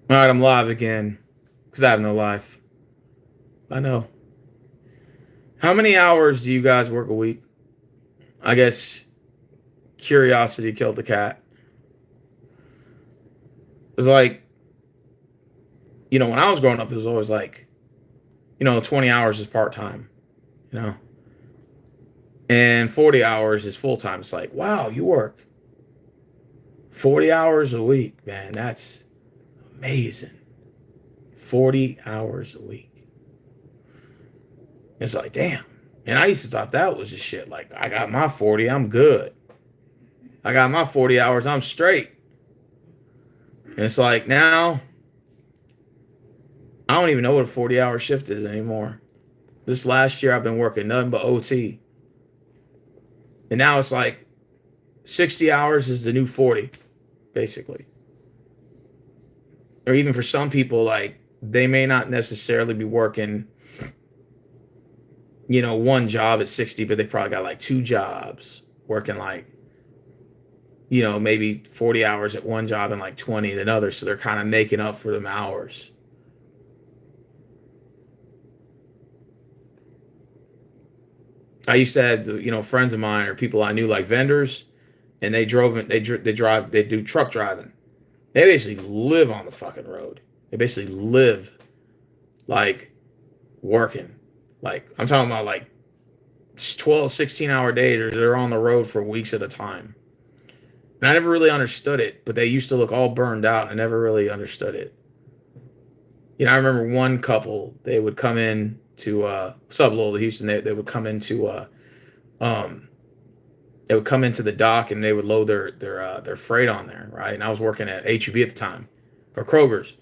All right, I'm live again because I have no life. I know. How many hours do you guys work a week? I guess curiosity killed the cat. It's like, when I was growing up, it was always like, 20 hours is part time, you know, and 40 hours is full time. It's like, wow, you work 40 hours a week, man. That's amazing. 40 hours a week. It's like, damn. And I used to thought that was just shit. Like, I got my 40, I'm good. I got my 40 hours, I'm straight. And it's like now, I don't even know what a 40-hour shift is anymore. This last year, I've been working nothing but OT. And now it's like 60 hours is the new 40, basically. Or even for some people, like, they may not necessarily be working, one job at 60, but they probably got like two jobs working like, maybe 40 hours at one job and like 20 at another. So they're kind of making up for them hours. I used to have, friends of mine or people I knew like vendors, and they do truck driving. They basically live on the fucking road. They basically live like working. Like I'm talking about like 12, 16-hour days, or they're on the road for weeks at a time. And I never really understood it, but they used to look all burned out, and I never really understood it. I remember one couple, they would come in to Sublowell to Houston. They would come into um they would come into the dock, and they would load their freight on there, right? And I was working at HEB at the time, or Kroger's,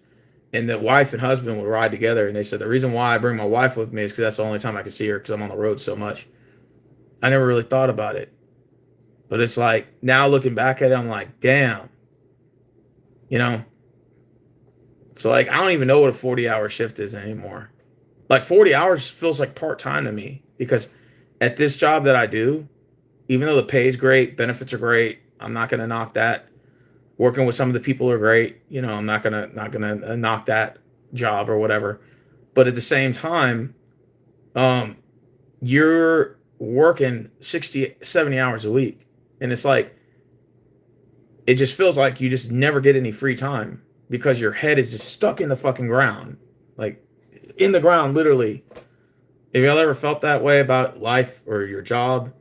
and the wife and husband would ride together. And they said the reason why I bring my wife with me is because that's the only time I can see her because I'm on the road so much. I never really thought about it, but it's like now looking back at it, I'm like, damn, you know. So like I don't even know what a 40-hour shift is anymore. Like 40 hours feels like part time to me because at this job that I do, even though the pay is great, benefits are great, I'm not gonna knock that. Working with some of the people are great. I'm not gonna knock that job or whatever. But at the same time, um, you're working 60, 70 hours a week, and it's like it just feels like you just never get any free time because your head is just stuck in the fucking ground, like in the ground, literally. Have y'all ever felt that way about life or your job?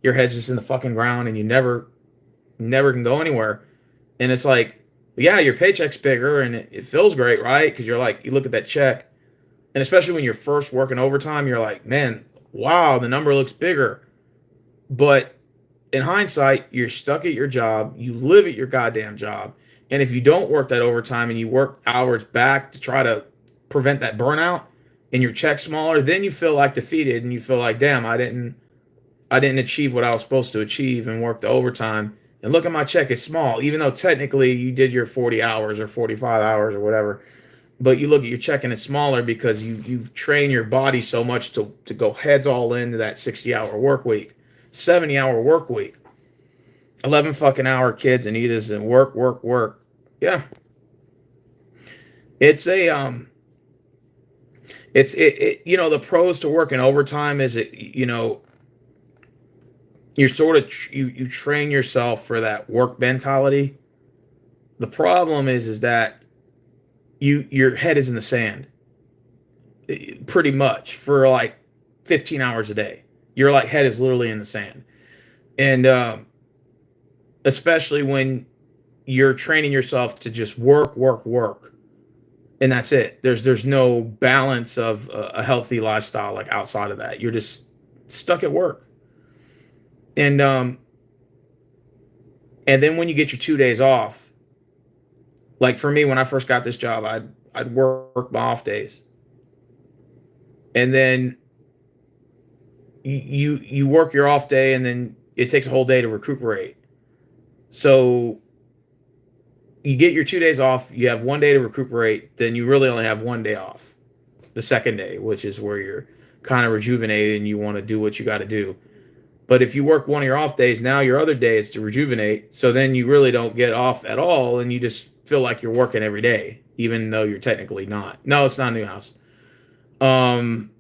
Your head's just in the fucking ground, and you never can go anywhere. And it's like, yeah, your paycheck's bigger, and it feels great, right? Because you're like, you look at that check, and especially when you're first working overtime, you're like, man, wow, the number looks bigger. But in hindsight, you're stuck at your job. You live at your goddamn job. And if you don't work that overtime and you work hours back to try to prevent that burnout and your check's smaller, then you feel like defeated and you feel like, damn, I didn't achieve what I was supposed to achieve and work the overtime. And look at my check, it's small, even though technically you did your 40 hours or 45 hours or whatever. But you look at your check and it's smaller because you've trained your body so much to go heads all into that 60-hour work week, 70-hour work week, 11 fucking hour kids and eat us and work, work, work. Yeah. It's a the pros to working overtime is you're sort of you train yourself for that work mentality. The problem is that your head is in the sand pretty much for like 15 hours a day. Your like head is literally in the sand. And especially when you're training yourself to just work, work, work, and that's it. There's no balance of a healthy lifestyle like outside of that. You're just stuck at work. And then when you get your 2 days off, like for me, when I first got this job, I'd work my off days, and then you work your off day, and then it takes a whole day to recuperate. So you get your 2 days off, you have one day to recuperate, then you really only have one day off, the second day, which is where you're kind of rejuvenated and you want to do what you got to do. But if you work one of your off days, now your other day is to rejuvenate. So then you really don't get off at all, and you just feel like you're working every day. even though you're technically not. No, it's not a new house. Um,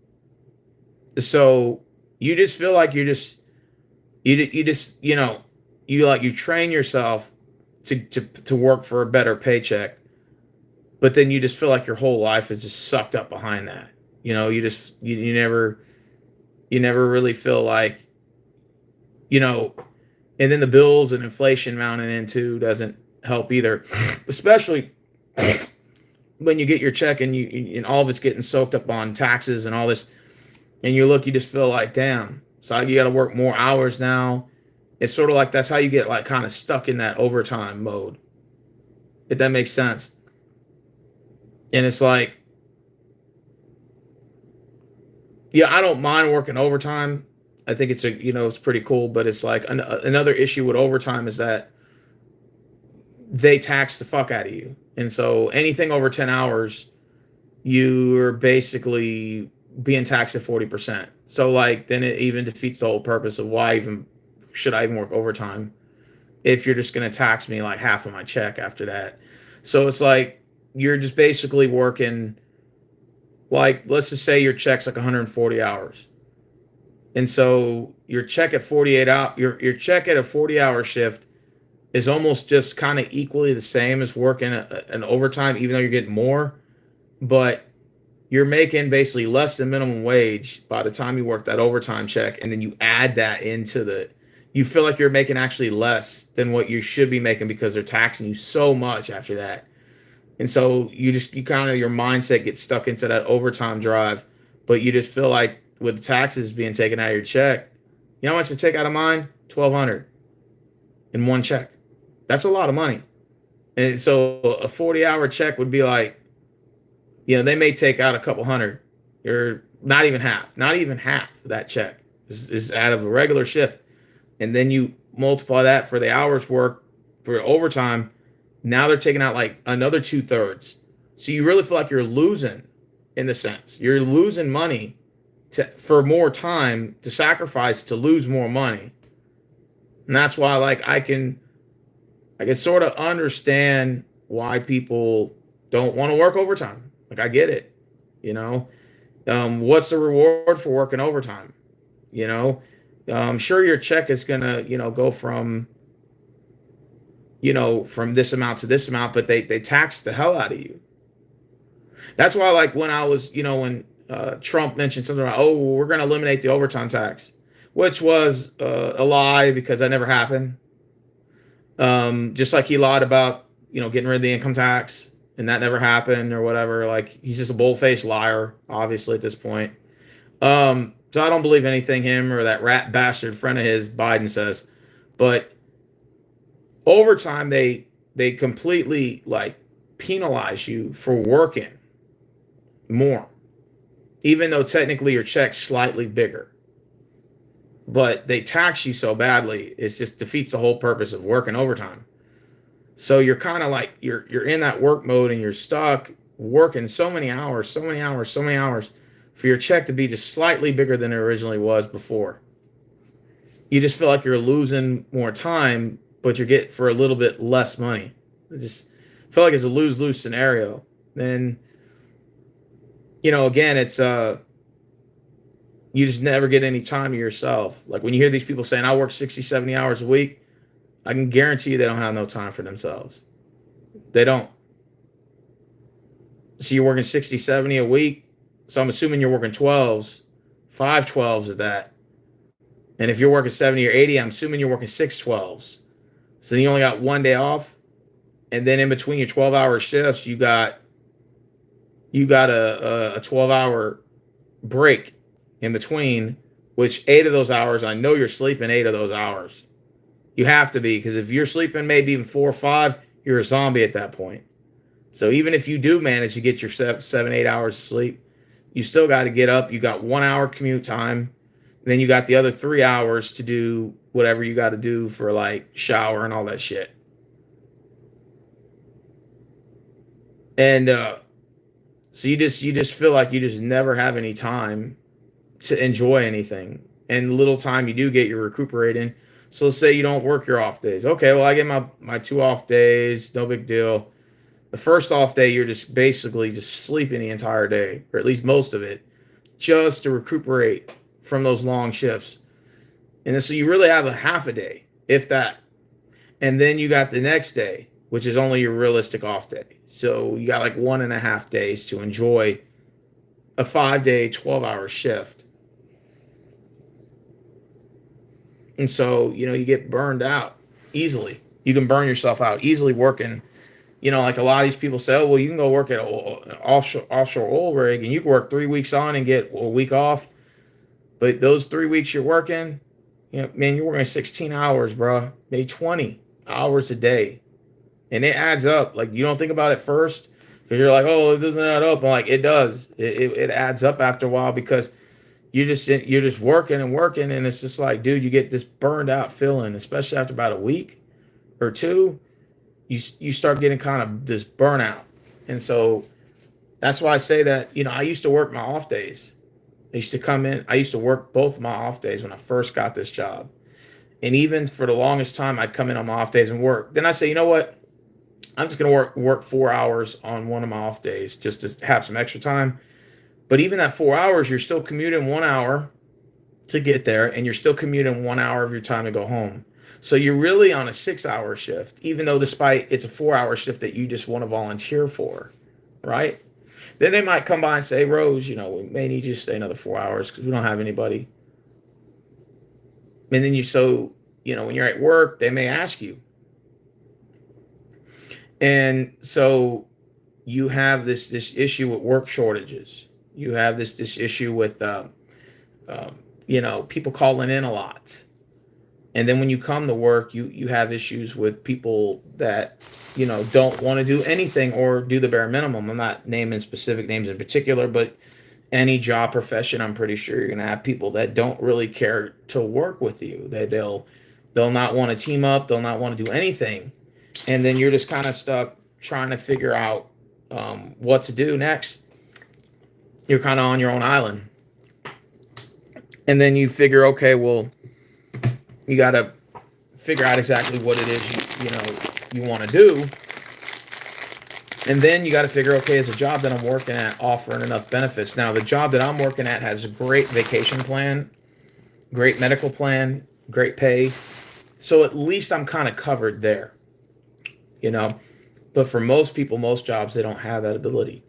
so you just feel like you just you train yourself to work for a better paycheck, but then you just feel like your whole life is just sucked up behind that. You never really feel like you know and then the bills and inflation mounting in too doesn't help either, especially when you get your check and all of it's getting soaked up on taxes and all this, and you just feel like, damn, so you got to work more hours now. It's sort of like that's how you get like kind of stuck in that overtime mode, if that makes sense. And it's like, yeah, I don't mind working overtime. I think it's pretty cool, but it's like another issue with overtime is that they tax the fuck out of you. And so anything over 10 hours, you're basically being taxed at 40%. So like then it even defeats the whole purpose of why even should I even work overtime if you're just going to tax me like half of my check after that. So it's like you're just basically working, like let's just say your check's like 140 hours. And so your check at 48 out your check at a 40-hour shift is almost just kind of equally the same as working an overtime, even though you're getting more, but you're making basically less than minimum wage by the time you work that overtime check, and then you add that into you feel like you're making actually less than what you should be making because they're taxing you so much after that. And so you kind of, your mindset gets stuck into that overtime drive, but you just feel like with the taxes being taken out of your check, you know how much to take out of mine? 1,200 in one check. That's a lot of money. And so a 40-hour check would be like, they may take out a couple hundred. You're not even half of that check is out of a regular shift. And then you multiply that for the hours work for overtime. Now they're taking out like another 2/3. So you really feel like you're losing in the sense. You're losing money for more time to sacrifice to lose more money. And that's why like I can sort of understand why people don't want to work overtime. Like I get it, what's the reward for working overtime? Sure, your check is gonna, go from this amount to this amount, but they tax the hell out of you. That's why, like when I was, when Trump mentioned something about, oh, we're gonna eliminate the overtime tax, which was a lie because that never happened. Just like he lied about, getting rid of the income tax, and that never happened or whatever. Like he's just a bold-faced liar, obviously at this point. So I don't believe anything him or that rat bastard friend of his Biden says. But overtime, they completely like penalize you for working more, even though technically your check's slightly bigger. But they tax you so badly, it just defeats the whole purpose of working overtime. So you're kind of like you're in that work mode and you're stuck working so many hours for your check to be just slightly bigger than it originally was before. You just feel like you're losing more time, but you get for a little bit less money. I just feel like it's a lose-lose scenario. Then, again, it's you just never get any time to yourself. Like when you hear these people saying, I work 60, 70 hours a week, I can guarantee you they don't have no time for themselves. They don't. So you're working 60, 70 a week. So I'm assuming you're working 12s, 5 12s of that. And if you're working 70 or 80, I'm assuming you're working 6 12s. So you only got one day off. And then in between your 12-hour shifts, you got a 12-hour break in between, which 8 of those hours, I know you're sleeping 8 of those hours. You have to be, because if you're sleeping maybe even 4 or 5, you're a zombie at that point. So even if you do manage to get your 7, 8 hours of sleep, you still got to get up. You got 1 hour commute time. Then you got the other 3 hours to do whatever you got to do for like shower and all that shit. And so you just feel like you just never have any time to enjoy anything. And the little time you do get, you're recuperating. So let's say you don't work your off days. Okay, well, I get my 2 off days, no big deal. The first off day, you're just basically just sleeping the entire day, or at least most of it, just to recuperate from those long shifts. And then, so you really have a half a day, if that. And then you got the next day, which is only your realistic off day. So you got like 1.5 days to enjoy a 5-day, 12-hour shift. And so, you get burned out easily. You can burn yourself out easily working. Like a lot of these people say, oh, well, you can go work at an offshore oil rig and you can work 3 weeks on and get a week off. But those 3 weeks you're working, man, you're working 16 hours, bro. Maybe 20 hours a day. And it adds up. Like, you don't think about it first because you're like, oh, it doesn't add up. I'm like, it does. It adds up after a while because you're just working and working. And it's just like, dude, you get this burned out feeling, especially after about a week or two. You start getting kind of this burnout. And so that's why I say that, I used to work my off days. I used to come in. I used to work both my off days when I first got this job. And even for the longest time, I'd come in on my off days and work. Then I say, you know what? I'm just going to work 4 hours on one of my off days just to have some extra time. But even that 4 hours, you're still commuting 1 hour to get there. And you're still commuting 1 hour of your time to go home. So you're really on a 6-hour shift, even though despite it's a 4-hour shift that you just want to volunteer for, right? Then they might come by and say, Rose, we may need you to stay another 4 hours because we don't have anybody. And then when you're at work, they may ask you. And so you have this issue with work shortages. You have this issue with, people calling in a lot. And then when you come to work, you have issues with people that, don't want to do anything or do the bare minimum. I'm not naming specific names in particular, but any job profession, I'm pretty sure you're going to have people that don't really care to work with you. They'll not want to team up. They'll not want to do anything. And then you're just kind of stuck trying to figure out what to do next. You're kind of on your own island. And then you figure, okay, well, you got to figure out exactly what it is you want to do. And then you got to figure, okay, is the job that I'm working at offering enough benefits? Now, the job that I'm working at has a great vacation plan, great medical plan, great pay. So at least I'm kind of covered there, But for most people, most jobs, they don't have that ability.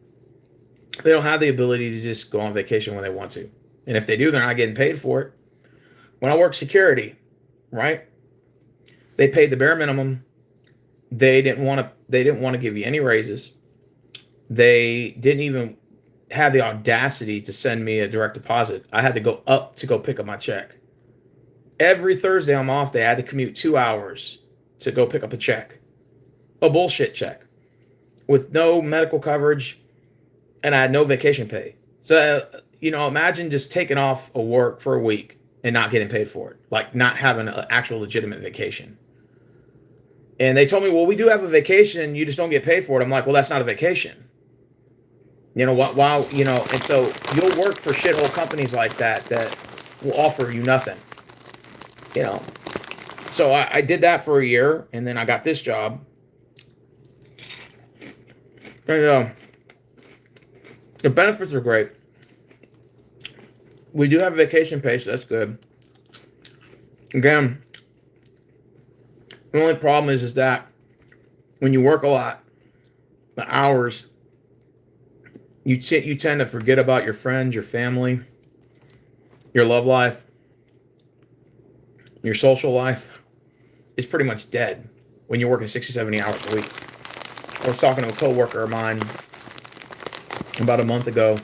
They don't have the ability to just go on vacation when they want to. And if they do, they're not getting paid for it. When I worked security, right? They paid the bare minimum. They didn't want to give you any raises. They didn't even have the audacity to send me a direct deposit. I had to go up to go pick up my check. Every Thursday on my off day, I had to commute 2 hours to go pick up a check. A bullshit check. With no medical coverage, and I had no vacation pay. So, imagine just taking off of work for a week and not getting paid for it. Like not having an actual legitimate vacation. And they told me, well, we do have a vacation. You just don't get paid for it. I'm like, well, that's not a vacation. And so you'll work for shithole companies like that will offer you nothing. So I did that for a year, and then I got this job. And the benefits are great. We do have a vacation pay, so that's good. Again, the only problem is that when you work a lot, the hours, you tend to forget about your friends, your family, your love life, your social life is pretty much dead when you're working 60, 70 hours a week. I was talking to a coworker of mine about a month ago,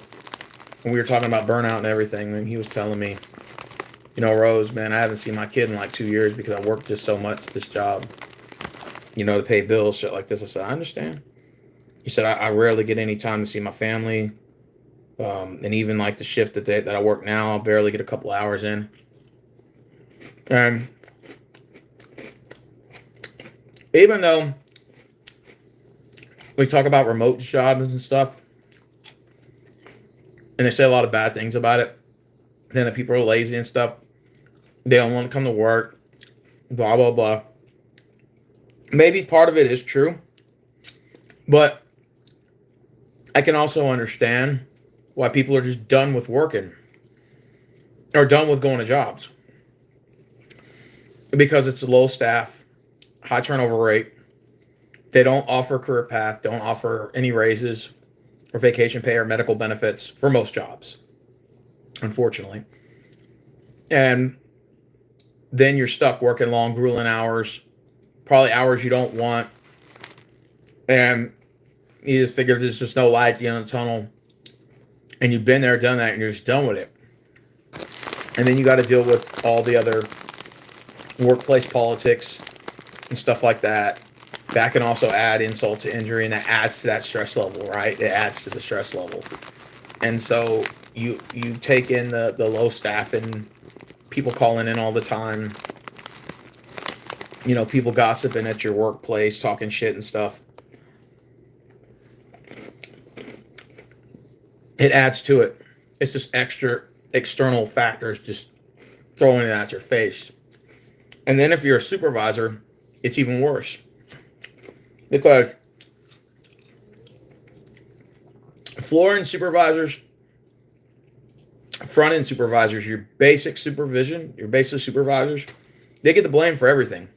and we were talking about burnout and everything, and he was telling me, Rose, man, I haven't seen my kid in like 2 years because I worked just so much this job, to pay bills, shit like this. I said, I understand. He said, I rarely get any time to see my family. And even like the shift that I work now, I'll barely get a couple hours in. And even though we talk about remote jobs and stuff, and they say a lot of bad things about it, then the people are lazy and stuff, they don't want to come to work, blah, blah, blah. Maybe part of it is true, but I can also understand why people are just done with working or done with going to jobs because it's a low staff, high turnover rate. They don't offer career path, don't offer any raises or vacation pay or medical benefits for most jobs, unfortunately. And then you're stuck working long, grueling hours, probably hours you don't want. And you just figure there's just no light at the end of the tunnel. And you've been there, done that, and you're just done with it. And then you got to deal with all the other workplace politics and stuff like that. That can also add insult to injury, and that adds to that stress level, right? It adds to the stress level. And so you take in the low staff and people calling in all the time, people gossiping at your workplace, talking shit and stuff. It adds to it. It's just extra external factors just throwing it at your face. And then if you're a supervisor, it's even worse. Because floor end supervisors, front end supervisors, your basic supervision, your basic supervisors, they get the blame for everything.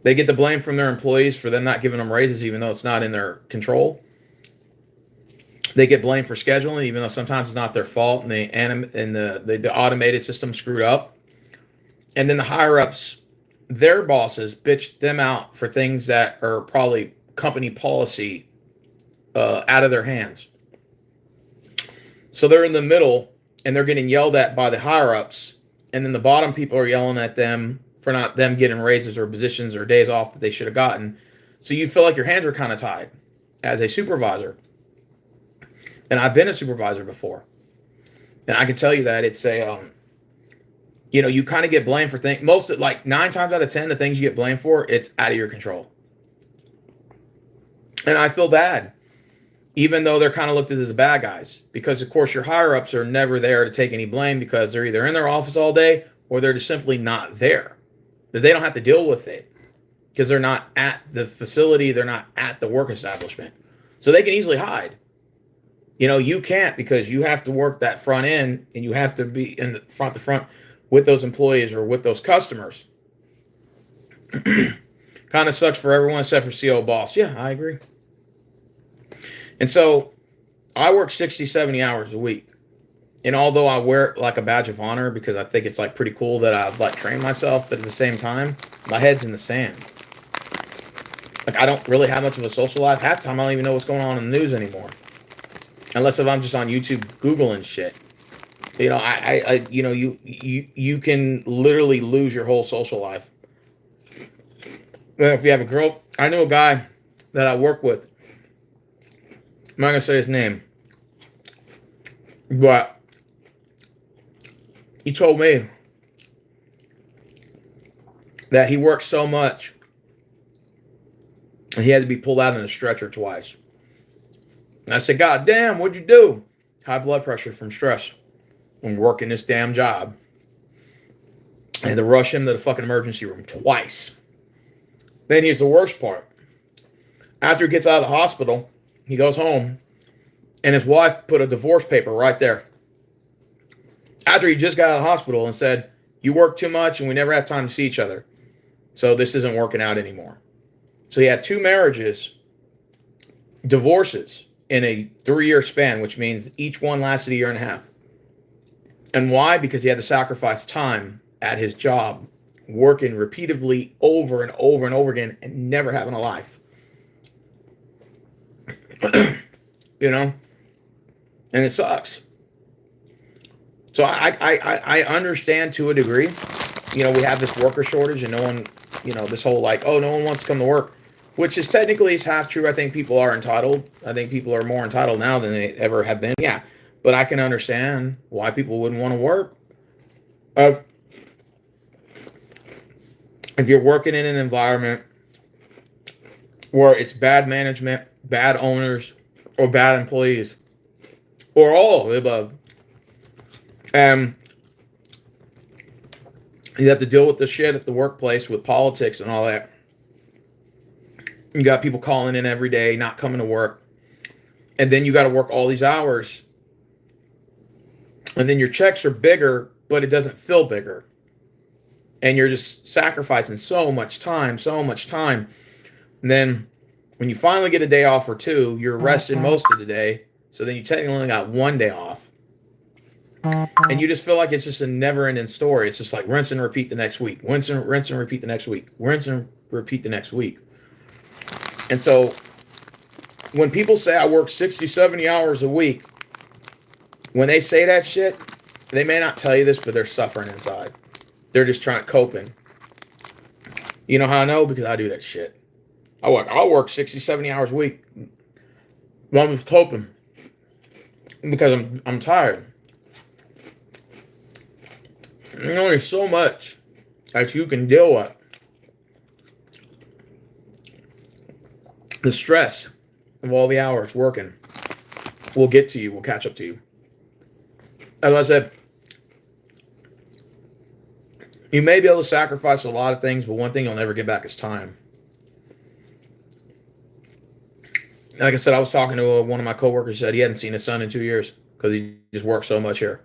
They get the blame from their employees for them not giving them raises, even though it's not in their control. They get blamed for scheduling, even though sometimes it's not their fault, and the automated system screwed up. And then the higher ups, their bosses, bitch them out for things that are probably company policy out of their hands. So they're in the middle, and they're getting yelled at by the higher ups, and then the bottom people are yelling at them for not them getting raises or positions or days off that they should have gotten. So you feel like your hands are kind of tied as a supervisor. And I've been a supervisor before. And I can tell you that it's you kind of get blamed for things. Like 9 times out of 10, the things you get blamed for, it's out of your control. And I feel bad, even though they're kind of looked at as bad guys. Because, of course, your higher-ups are never there to take any blame because they're either in their office all day or they're just simply not there. That they don't have to deal with it because they're not at the facility. They're not at the work establishment. So they can easily hide. You can't because you have to work that front end and you have to be in the front with those employees or with those customers. Kind of sucks for everyone except for CO boss. Yeah, I agree. And so I work 60, 70 hours a week. And although I wear it like a badge of honor because I think it's like pretty cool that I've trained myself, but at the same time, my head's in the sand. Like I don't really have much of a social life. Half the time I don't even know what's going on in the news anymore. Unless if I'm just on YouTube Googling shit. You can literally lose your whole social life. If you have a girl, I knew a guy that I work with. I'm not going to say his name. But he told me that he worked so much and he had to be pulled out in a stretcher twice. And I said, God damn, what'd you do? High blood pressure from stress when working this damn job. I had to rush him to the fucking emergency room twice. Then here's the worst part. After he gets out of the hospital, he goes home, and his wife put a divorce paper right there. After he just got out of the hospital and said, you work too much and we never had time to see each other. So this isn't working out anymore. So he had 2 marriages, divorces, in a 3-year span, which means each one lasted 1.5 years. And why? Because he had to sacrifice time at his job, working repeatedly over and over and over again and never having a life. And it sucks. So I understand to a degree. We have this worker shortage and no one, this whole no one wants to come to work. Which is technically half true. I think people are entitled. I think people are more entitled now than they ever have been. Yeah. But I can understand why people wouldn't want to work. If you're working in an environment where it's bad management, bad owners, or bad employees, or all of the above, and you have to deal with the shit at the workplace with politics and all that. You got people calling in every day, not coming to work. And then you got to work all these hours. And then your checks are bigger, but it doesn't feel bigger. And you're just sacrificing so much time, so much time. And then when you finally get a day off or two, you're resting most of the day. So then you technically only got one day off. And you just feel like it's just a never-ending story. It's just like rinse and repeat the next week. Rinse and repeat the next week. Rinse and repeat the next week. And so when people say I work 60, 70 hours a week, when they say that shit, they may not tell you this, but they're suffering inside. They're just coping. You know how I know? Because I do that shit. I'll work 60, 70 hours a week. But I'm just coping. Because I'm tired. There's only so much that you can deal with. The stress of all the hours working will get to you, will catch up to you. As I said, you may be able to sacrifice a lot of things, but one thing you'll never get back is time. Like I said, I was talking to one of my coworkers, said he hadn't seen his son in 2 years because he just works so much here.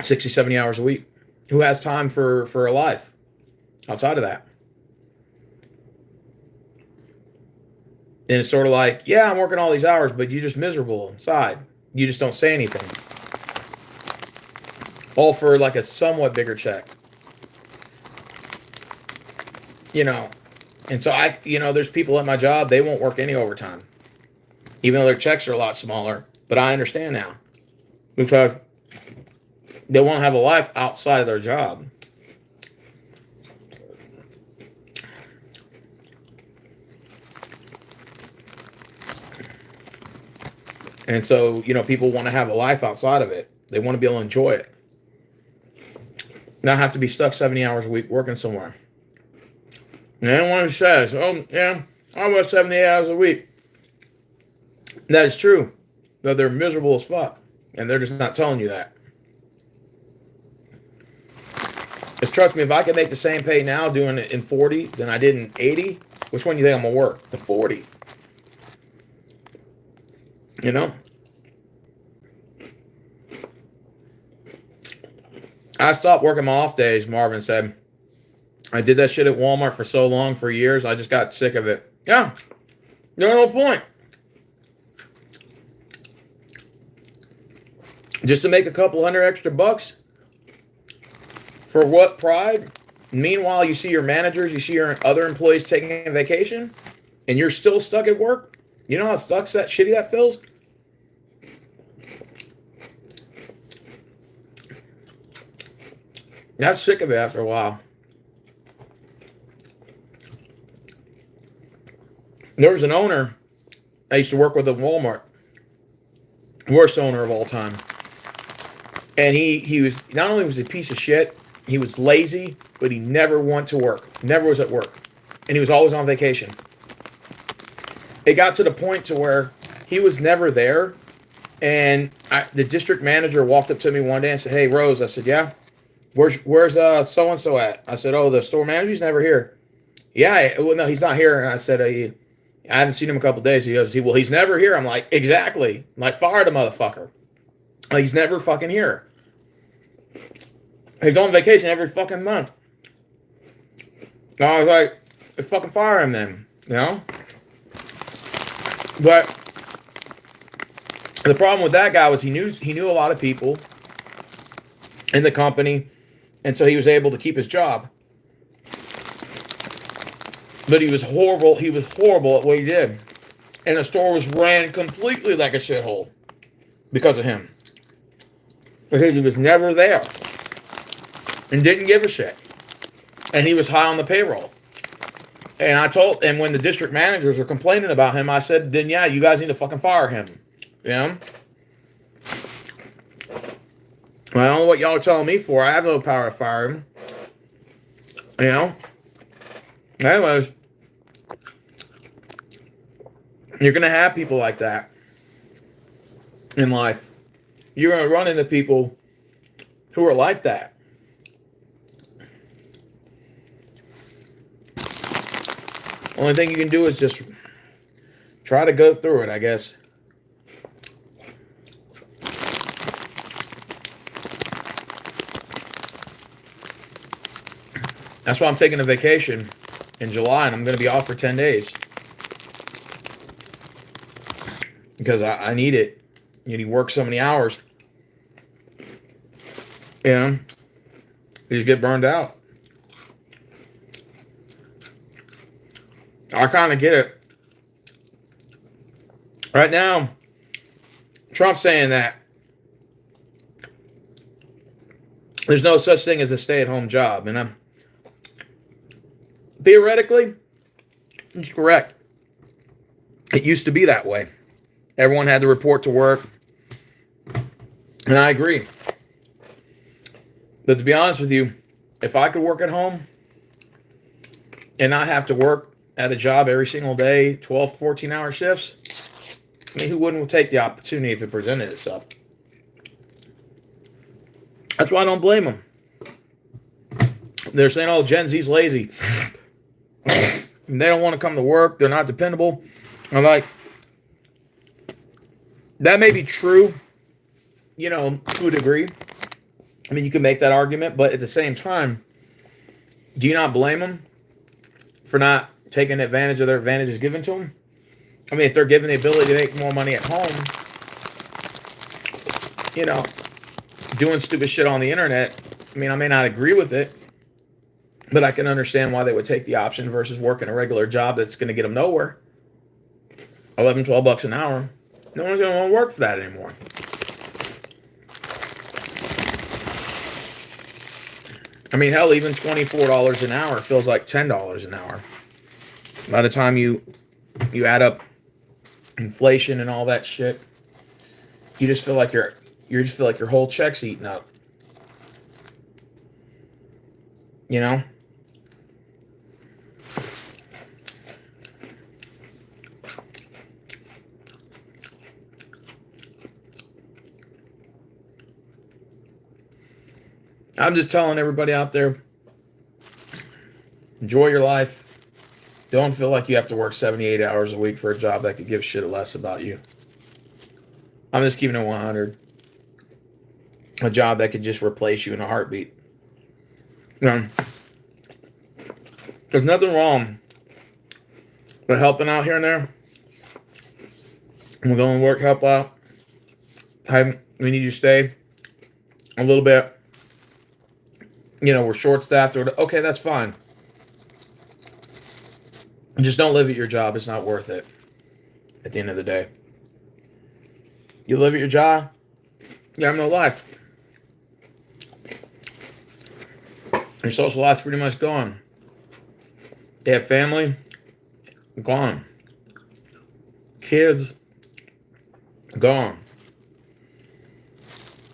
60, 70 hours a week. Who has time for a life outside of that? And it's sort of like, yeah, I'm working all these hours, but you're just miserable inside. You just don't say anything. All for like a somewhat bigger check. You know, and so there's people at my job, they won't work any overtime. Even though their checks are a lot smaller. But I understand now. Because they won't have a life outside of their job. And so, people want to have a life outside of it. They want to be able to enjoy it. Not have to be stuck 70 hours a week working somewhere. And anyone who says, oh, yeah, I work 70 hours a week. That is true. But they're miserable as fuck. And they're just not telling you that. Just trust me, if I could make the same pay now doing it in 40 than I did in 80, which one do you think I'm going to work? The 40. You know? I stopped working my off days, Marvin said. I did that shit at Walmart for so long, for years, I just got sick of it. Yeah. There's no point. Just to make a couple hundred extra bucks? For what pride? Meanwhile, you see your managers, you see your other employees taking a vacation, and you're still stuck at work? You know how sucks that shitty that feels? That's sick of it after a while. There was an owner I used to work with at Walmart. Worst owner of all time. And he was, not only was he a piece of shit, he was lazy, but he never went to work. Never was at work. And he was always on vacation. It got to the point to where he was never there. And the district manager walked up to me one day and said, "Hey, Rose." I said, "Yeah. Where's so-and-so at?" I said, "Oh, the store manager's never here." "Yeah, well, no, he's not here." And I said, I haven't seen him in a couple days." He goes, "Well, he's never here." I'm like, "Exactly." I'm like, fire the motherfucker. Like, he's never fucking here. He's on vacation every fucking month. And I was like, let's fucking fire him then, you know? But the problem with that guy was he knew a lot of people in the company, and so he was able to keep his job. But he was horrible. He was horrible at what he did. And the store was ran completely like a shithole because of him. Because he was never there. And didn't give a shit. And he was high on the payroll. And when the district managers were complaining about him, I said, then yeah, you guys need to fucking fire him. You know? Well, I don't know what y'all are telling me for. I have no power to fire him. You know? Anyways, you're going to have people like that in life. You're going to run into people who are like that. Only thing you can do is just try to go through it, I guess. That's why I'm taking a vacation in July, and I'm going to be off for 10 days. Because I need it. You need to work so many hours. You just get burned out. I kind of get it. Right now, Trump's saying that there's no such thing as a stay-at-home job. And theoretically, he's correct. It used to be that way. Everyone had to report to work. And I agree. But to be honest with you, if I could work at home and not have to work at a job every single day, 12, 14-hour shifts, I mean, who wouldn't take the opportunity if it presented itself? That's why I don't blame them. They're saying, oh, Gen Z's lazy. They don't want to come to work. They're not dependable. I'm like, that may be true, to a degree. I mean, you can make that argument, but at the same time, do you not blame them for not taking advantage of their advantages given to them? I mean, if they're given the ability to make more money at home, doing stupid shit on the internet, I mean, I may not agree with it, but I can understand why they would take the option versus working a regular job that's going to get them nowhere. 11, 12 bucks an hour. No one's going to want to work for that anymore. I mean, hell, even $24 an hour feels like $10 an hour. By the time you add up inflation and all that shit, you just feel like your whole check's eaten up. I'm just telling everybody out there, enjoy your life. Don't feel like you have to work 78 hours a week for a job that could give shit less about you. I'm just keeping it 100. A job that could just replace you in a heartbeat. There's nothing wrong with helping out here and there. We're going to work, help out. We need you to stay a little bit. We're short-staffed. Okay, that's fine. Just don't live at your job. It's not worth it at the end of the day. You live at your job, you have no life. Your social life's pretty much gone. You have family, gone. Kids, gone.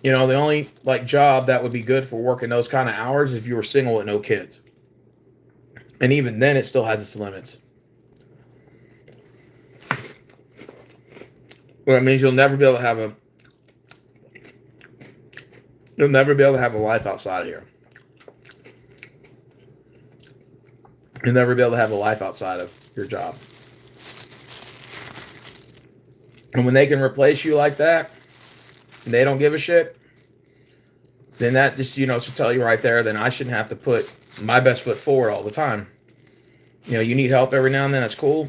The only job that would be good for working those kind of hours is if you were single with no kids. And even then, it still has its limits. Well, it means you'll never be able to have a life outside of here. You'll never be able to have a life outside of your job. And when they can replace you like that, and they don't give a shit, then that just, should tell you right there, then I shouldn't have to put my best foot forward all the time. You need help every now and then, that's cool.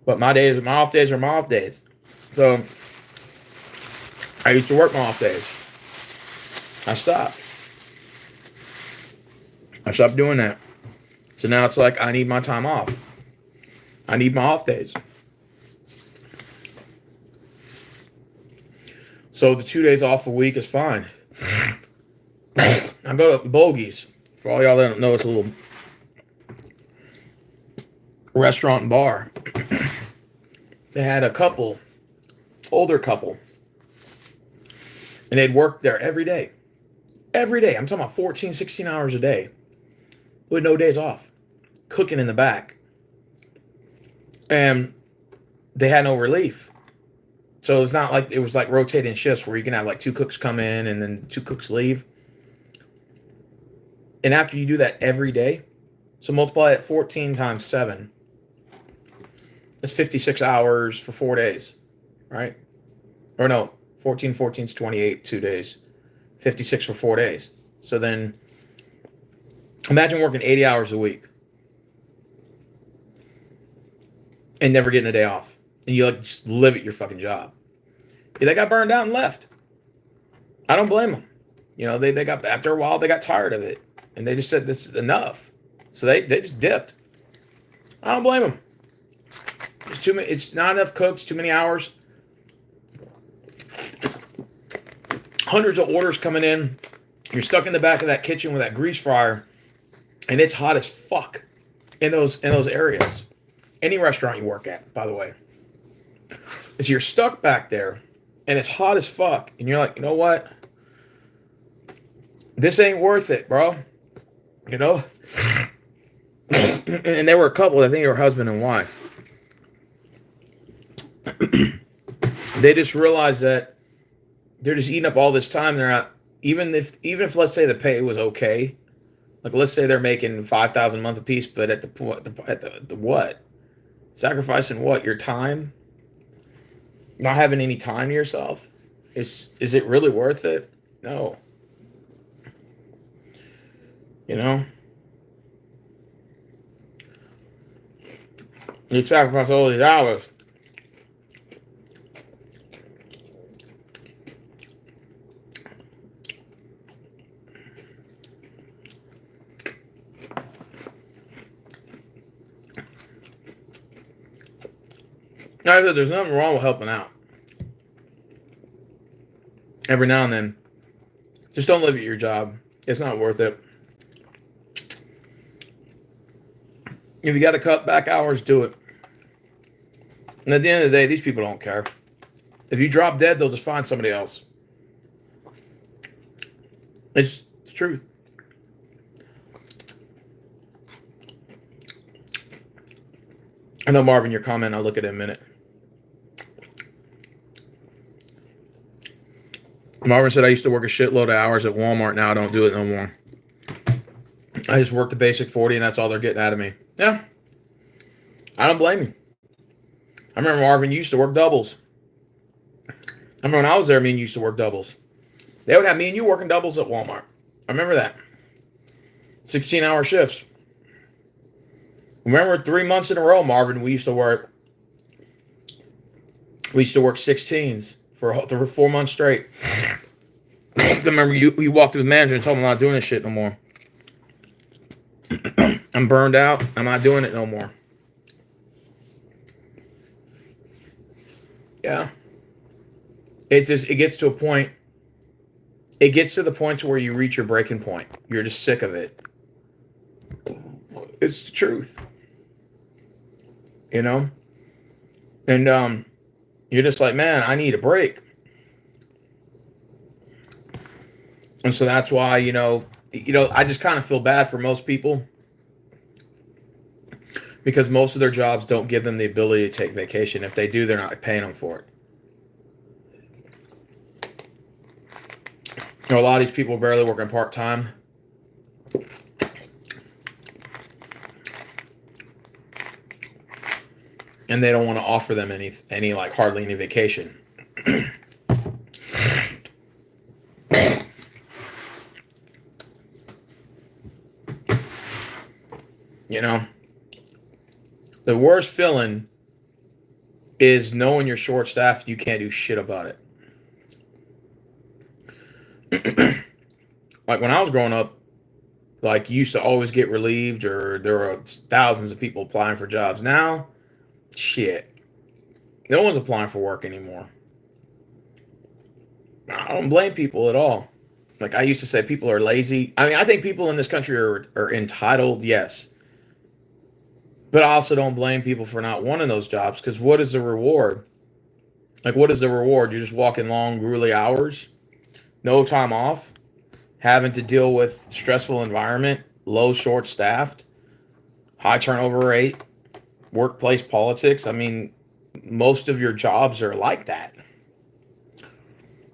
But my off days are my off days. So, I used to work my off days. I stopped doing that. So now it's like I need my time off. I need my off days. So the 2 days off a week is fine. I go to Bogey's. For all y'all that don't know, it's a little restaurant and bar. They had a couple, older couple, and they'd work there every day. Every day. I'm talking about 14, 16 hours a day with no days off. Cooking in the back. And they had no relief. So it's not like it was like rotating shifts where you can have like 2 cooks come in and then 2 cooks leave. And after you do that every day, so multiply it 14 times 7. That's 56 hours for 4 days, right? Or no, 14, 14 is 28, 2 days. 56 for 4 days. So then imagine working 80 hours a week and never getting a day off. And you like just live at your fucking job. Yeah, they got burned out and left. I don't blame them. You know, they got, after a while, they got tired of it. And they just said, this is enough. So they just dipped. I don't blame them. It's too many, it's not enough cooks, too many hours. Hundreds of orders coming in. You're stuck in the back of that kitchen with that grease fryer. And it's hot as fuck in those areas. Any restaurant you work at, by the way. Is you're stuck back there and it's hot as fuck. And you're like, you know what? This ain't worth it, bro. You know? And they were a couple, I think they were husband and wife. They just realized that they're just eating up all this time. They're not, even if let's say the pay was okay, like let's say they're making $5,000 a month apiece, but at the what? Sacrificing what? Your time? Not having any time to yourself? Is it really worth it? No. You know? You sacrifice all these hours. I said there's nothing wrong with helping out. Every now and then. Just don't live at your job. It's not worth it. If you got to cut back hours, do it. And at the end of the day, these people don't care. If you drop dead, they'll just find somebody else. It's the truth. I know, Marvin, your comment, I'll look at it in a minute. Marvin said, I used to work a shitload of hours at Walmart. Now I don't do it no more. I just work the basic 40 and that's all they're getting out of me. Yeah. I don't blame you. I remember, Marvin, you used to work doubles. I remember when I was there, me and you used to work doubles. They would have me and you working doubles at Walmart. I remember that. 16-hour shifts. Remember 3 months in a row, Marvin, we used to work 16s for 4 months straight. I remember you walked to the manager and told him I'm not doing this shit no more. I'm burned out. I'm not doing it no more. Yeah. It gets to a point. It gets to the point where you reach your breaking point. You're just sick of it. It's the truth. You know? And you're just like, man, I need a break. And so that's why, you know, I just kind of feel bad for most people because most of their jobs don't give them the ability to take vacation. If they do, they're not paying them for it. You know, a lot of these people are barely working part-time. And they don't want to offer them any like hardly any vacation. You know, the worst feeling is knowing you're short-staffed, you can't do shit about it. Like when I was growing up, like you used to always get relieved or there were thousands of people applying for jobs. Now, shit. No one's applying for work anymore. I don't blame people at all. Like I used to say people are lazy. I mean, I think people in this country are entitled, yes. But I also don't blame people for not wanting those jobs because what is the reward? Like what is the reward? You're just walking long, grueling hours, no time off, having to deal with stressful environment, low, short-staffed, high turnover rate, workplace politics. I mean, most of your jobs are like that.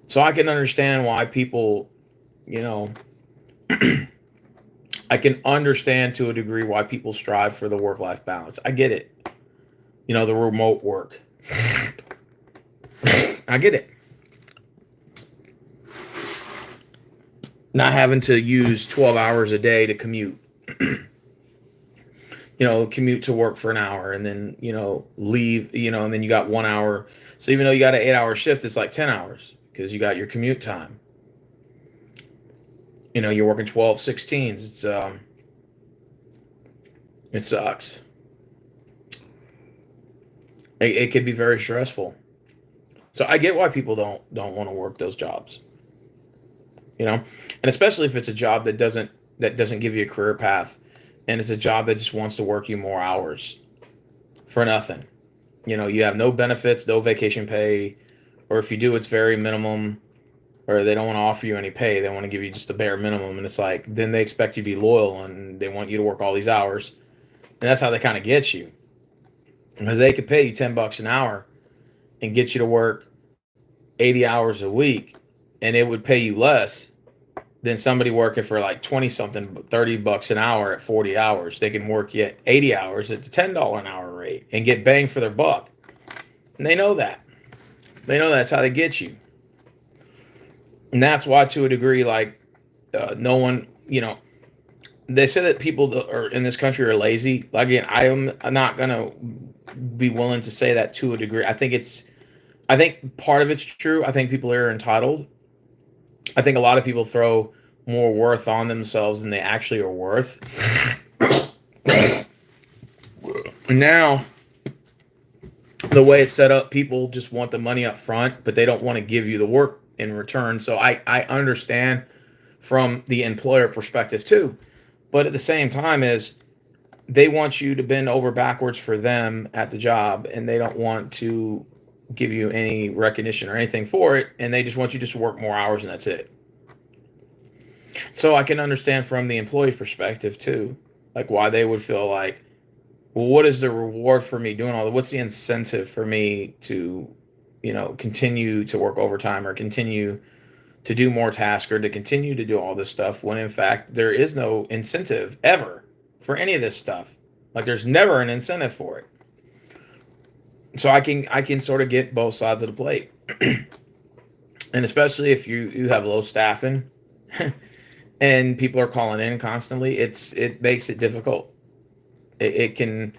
So I can understand why people, you know, I can understand to a degree why people strive for the work-life balance. I get it. the remote work. I get it. Not having to use 12 hours a day to commute. Commute to work for an hour and then, leave, and then you got 1 hour. So even though you got an 8 hour shift, it's like 10 hours because you got your commute time. You're working 12, 16s. It sucks. It could be very stressful. So I get why people don't want to work those jobs. And especially if it's a job that doesn't give you a career path, and it's a job that just wants to work you more hours for nothing. You have no benefits, no vacation pay, or if you do, it's very minimum, or they don't want to offer you any pay. They want to give you just the bare minimum, and it's like then they expect you to be loyal, and they want you to work all these hours, and that's how they kind of get you, because they could pay you $10 an hour and get you to work 80 hours a week, and it would pay you less than somebody working for like 20 something, $30 an hour at 40 hours. They can work yet 80 hours at the $10 an hour rate and get bang for their buck. And they know that. They know that's how they get you. And that's why, to a degree, like no one, they say that people that are in this country are lazy. Again, I'm not going to be willing to say that to a degree. I think part of it's true. I think people are entitled. I think a lot of people throw more worth on themselves than they actually are worth. Now, the way it's set up, people just want the money up front, but they don't want to give you the work in return. So I understand from the employer perspective too. But at the same time is they want you to bend over backwards for them at the job, and they don't want to give you any recognition or anything for it, and they just want you just to work more hours and that's it. So I can understand from the employee's perspective too, like why they would feel like, well, what is the reward for me doing all that? What's the incentive for me to, continue to work overtime or continue to do more tasks or to continue to do all this stuff when in fact there is no incentive ever for any of this stuff. Like there's never an incentive for it. So I can sort of get both sides of the plate. And especially if you have low staffing and people are calling in constantly, it makes it difficult. It can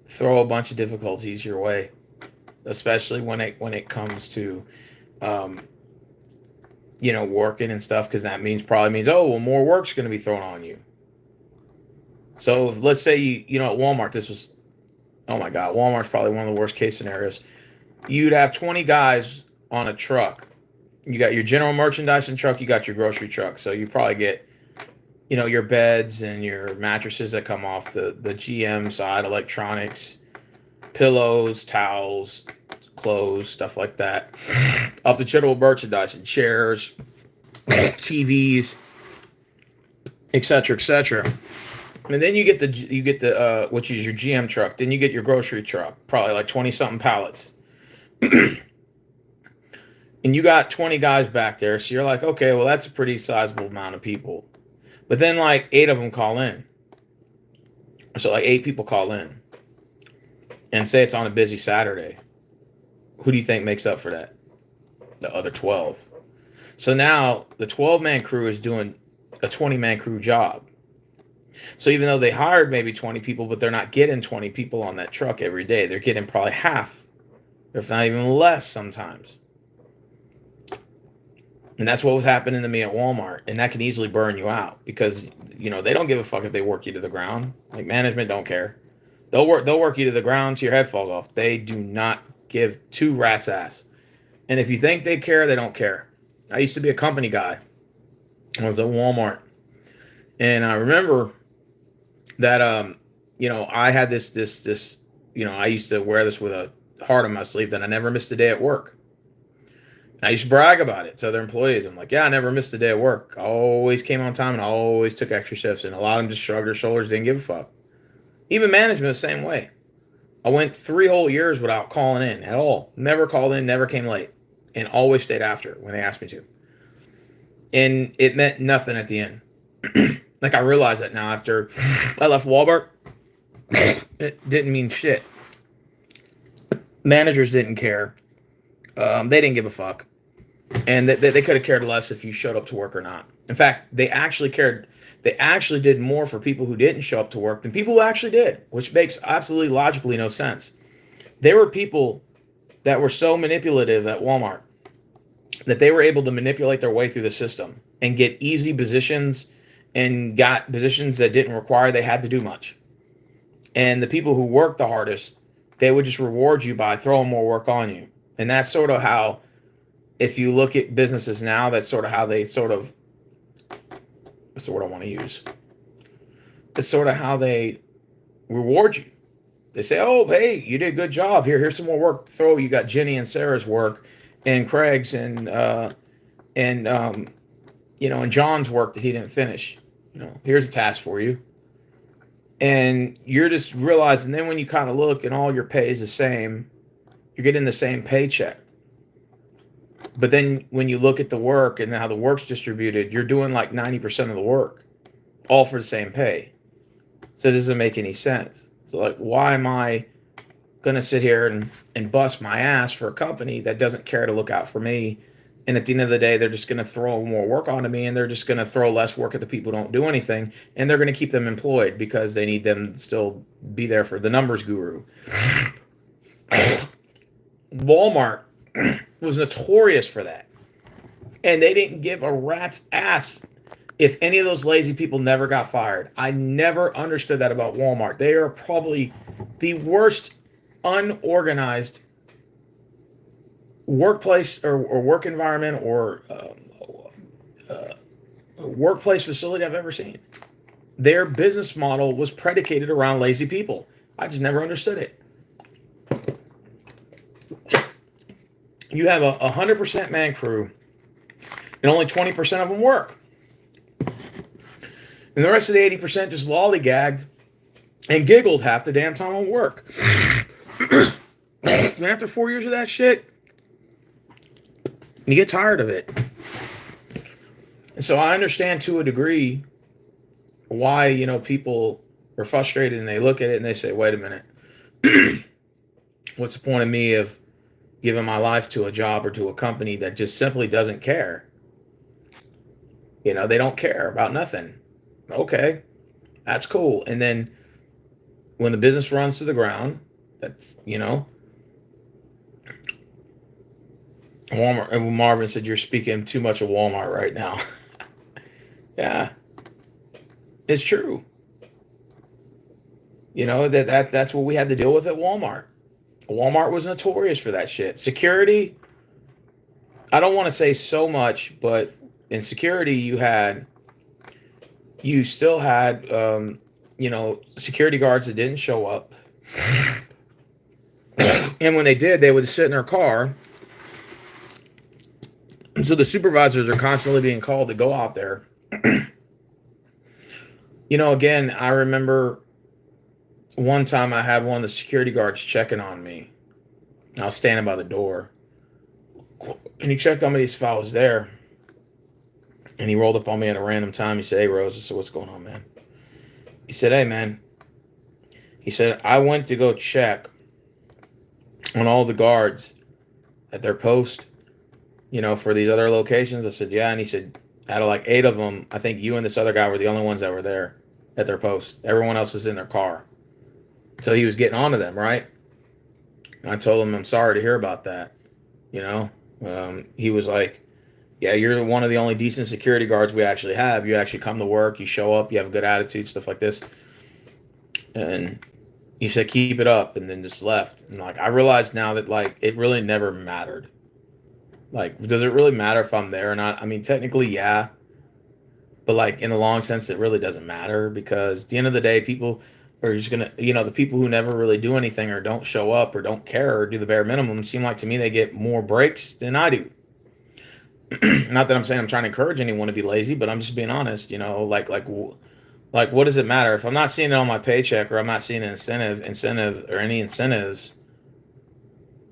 throw a bunch of difficulties your way, especially when it comes to working and stuff, because that probably means, oh well, more work's going to be thrown on you. So let's say at Walmart, oh my God, Walmart's probably one of the worst case scenarios. You'd have 20 guys on a truck. You got your general merchandising truck, you got your grocery truck. So you probably get, your beds and your mattresses that come off the GM side, electronics, pillows, towels, clothes, stuff like that. Off the general merchandising, chairs, TVs, etc., etc. And then you get the which is your GM truck. Then you get your grocery truck, probably like 20 something pallets. And you got 20 guys back there. So you're like, okay, well, that's a pretty sizable amount of people. But then like 8 of them call in. So like 8 people call in. And say it's on a busy Saturday. Who do you think makes up for that? The other 12. So now the 12-man crew is doing a 20-man crew job. So even though they hired maybe 20 people, but they're not getting 20 people on that truck every day. They're getting probably half, if not even less sometimes. And that's what was happening to me at Walmart. And that can easily burn you out because, they don't give a fuck if they work you to the ground. Like management don't care. They'll work you to the ground till your head falls off. They do not give two rats ass. And if you think they care, they don't care. I used to be a company guy. I was at Walmart. And I remember that, I had this, I used to wear this with a heart on my sleeve that I never missed a day at work. I used to brag about it to other employees. I'm like, yeah, I never missed a day at work. I always came on time and I always took extra shifts. And a lot of them just shrugged their shoulders, didn't give a fuck. Even management the same way. I went 3 whole years without calling in at all. Never called in, never came late. And always stayed after when they asked me to. And it meant nothing at the end. Like I realize that now after I left Walmart, it didn't mean shit. Managers didn't care. They didn't give a fuck. And they could have cared less if you showed up to work or not. In fact, they actually cared. They actually did more for people who didn't show up to work than people who actually did, which makes absolutely logically no sense. There were people that were so manipulative at Walmart that they were able to manipulate their way through the system and get easy positions and got positions that didn't require they had to do much. And the people who worked the hardest, they would just reward you by throwing more work on you. And that's sort of how, if you look at businesses now, that's sort of how they sort of, what's the word I want to use? It's sort of how they reward you. They say, oh, hey, you did a good job. Here's some more work to throw. You got Jenny and Sarah's work and Craig's and and John's work that he didn't finish. Here's a task for you. And you're just realizing then when you kind of look and all your pay is the same, you're getting the same paycheck. But then when you look at the work and how the work's distributed, you're doing like 90% of the work, all for the same pay. So it doesn't make any sense. So like, why am I going to sit here and bust my ass for a company that doesn't care to look out for me? And at the end of the day, they're just going to throw more work onto me, and they're just going to throw less work at the people who don't do anything. And they're going to keep them employed because they need them to still be there for the numbers guru. Walmart was notorious for that. And they didn't give a rat's ass if any of those lazy people never got fired. I never understood that about Walmart. They are probably the worst unorganized workplace or work environment or workplace facility I've ever seen. Their business model was predicated around lazy people. I just never understood it. You have a 100% man crew and only 20% of them work. And the rest of the 80% just lollygagged and giggled half the damn time on work. And after 4 years of that shit, you get tired of it. And so I understand to a degree why, people are frustrated and they look at it and they say, wait a minute. What's the point of me of giving my life to a job or to a company that just simply doesn't care? They don't care about nothing. Okay, that's cool. And then when the business runs to the ground, that's, Walmart, and Marvin said, you're speaking too much of Walmart right now. Yeah, it's true. That's what we had to deal with at Walmart. Walmart was notorious for that shit. Security, I don't want to say so much, but in security you still had security guards that didn't show up. And when they did, they would sit in their car. And so the supervisors are constantly being called to go out there. Again, I remember one time I had one of the security guards checking on me. I was standing by the door. And he checked on me if I was there. And he rolled up on me at a random time. He said, hey, Rose. I said, what's going on, man? He said, hey, man. He said, I went to go check on all the guards at their post, for these other locations. I said, yeah. And he said, out of like 8 of them, I think you and this other guy were the only ones that were there at their post. Everyone else was in their car. So he was getting onto them, right? And I told him, I'm sorry to hear about that. He was like, yeah, you're one of the only decent security guards we actually have. You actually come to work, you show up, you have a good attitude, stuff like this. And he said, keep it up, and then just left. And I realized now that it really never mattered. Does it really matter if I'm there or not? I mean, technically, yeah. But in the long sense, it really doesn't matter, because at the end of the day, people are just going to, the people who never really do anything or don't show up or don't care or do the bare minimum seem like to me they get more breaks than I do. Not that I'm saying I'm trying to encourage anyone to be lazy, but I'm just being honest, what does it matter if I'm not seeing it on my paycheck, or I'm not seeing an incentive or any incentives,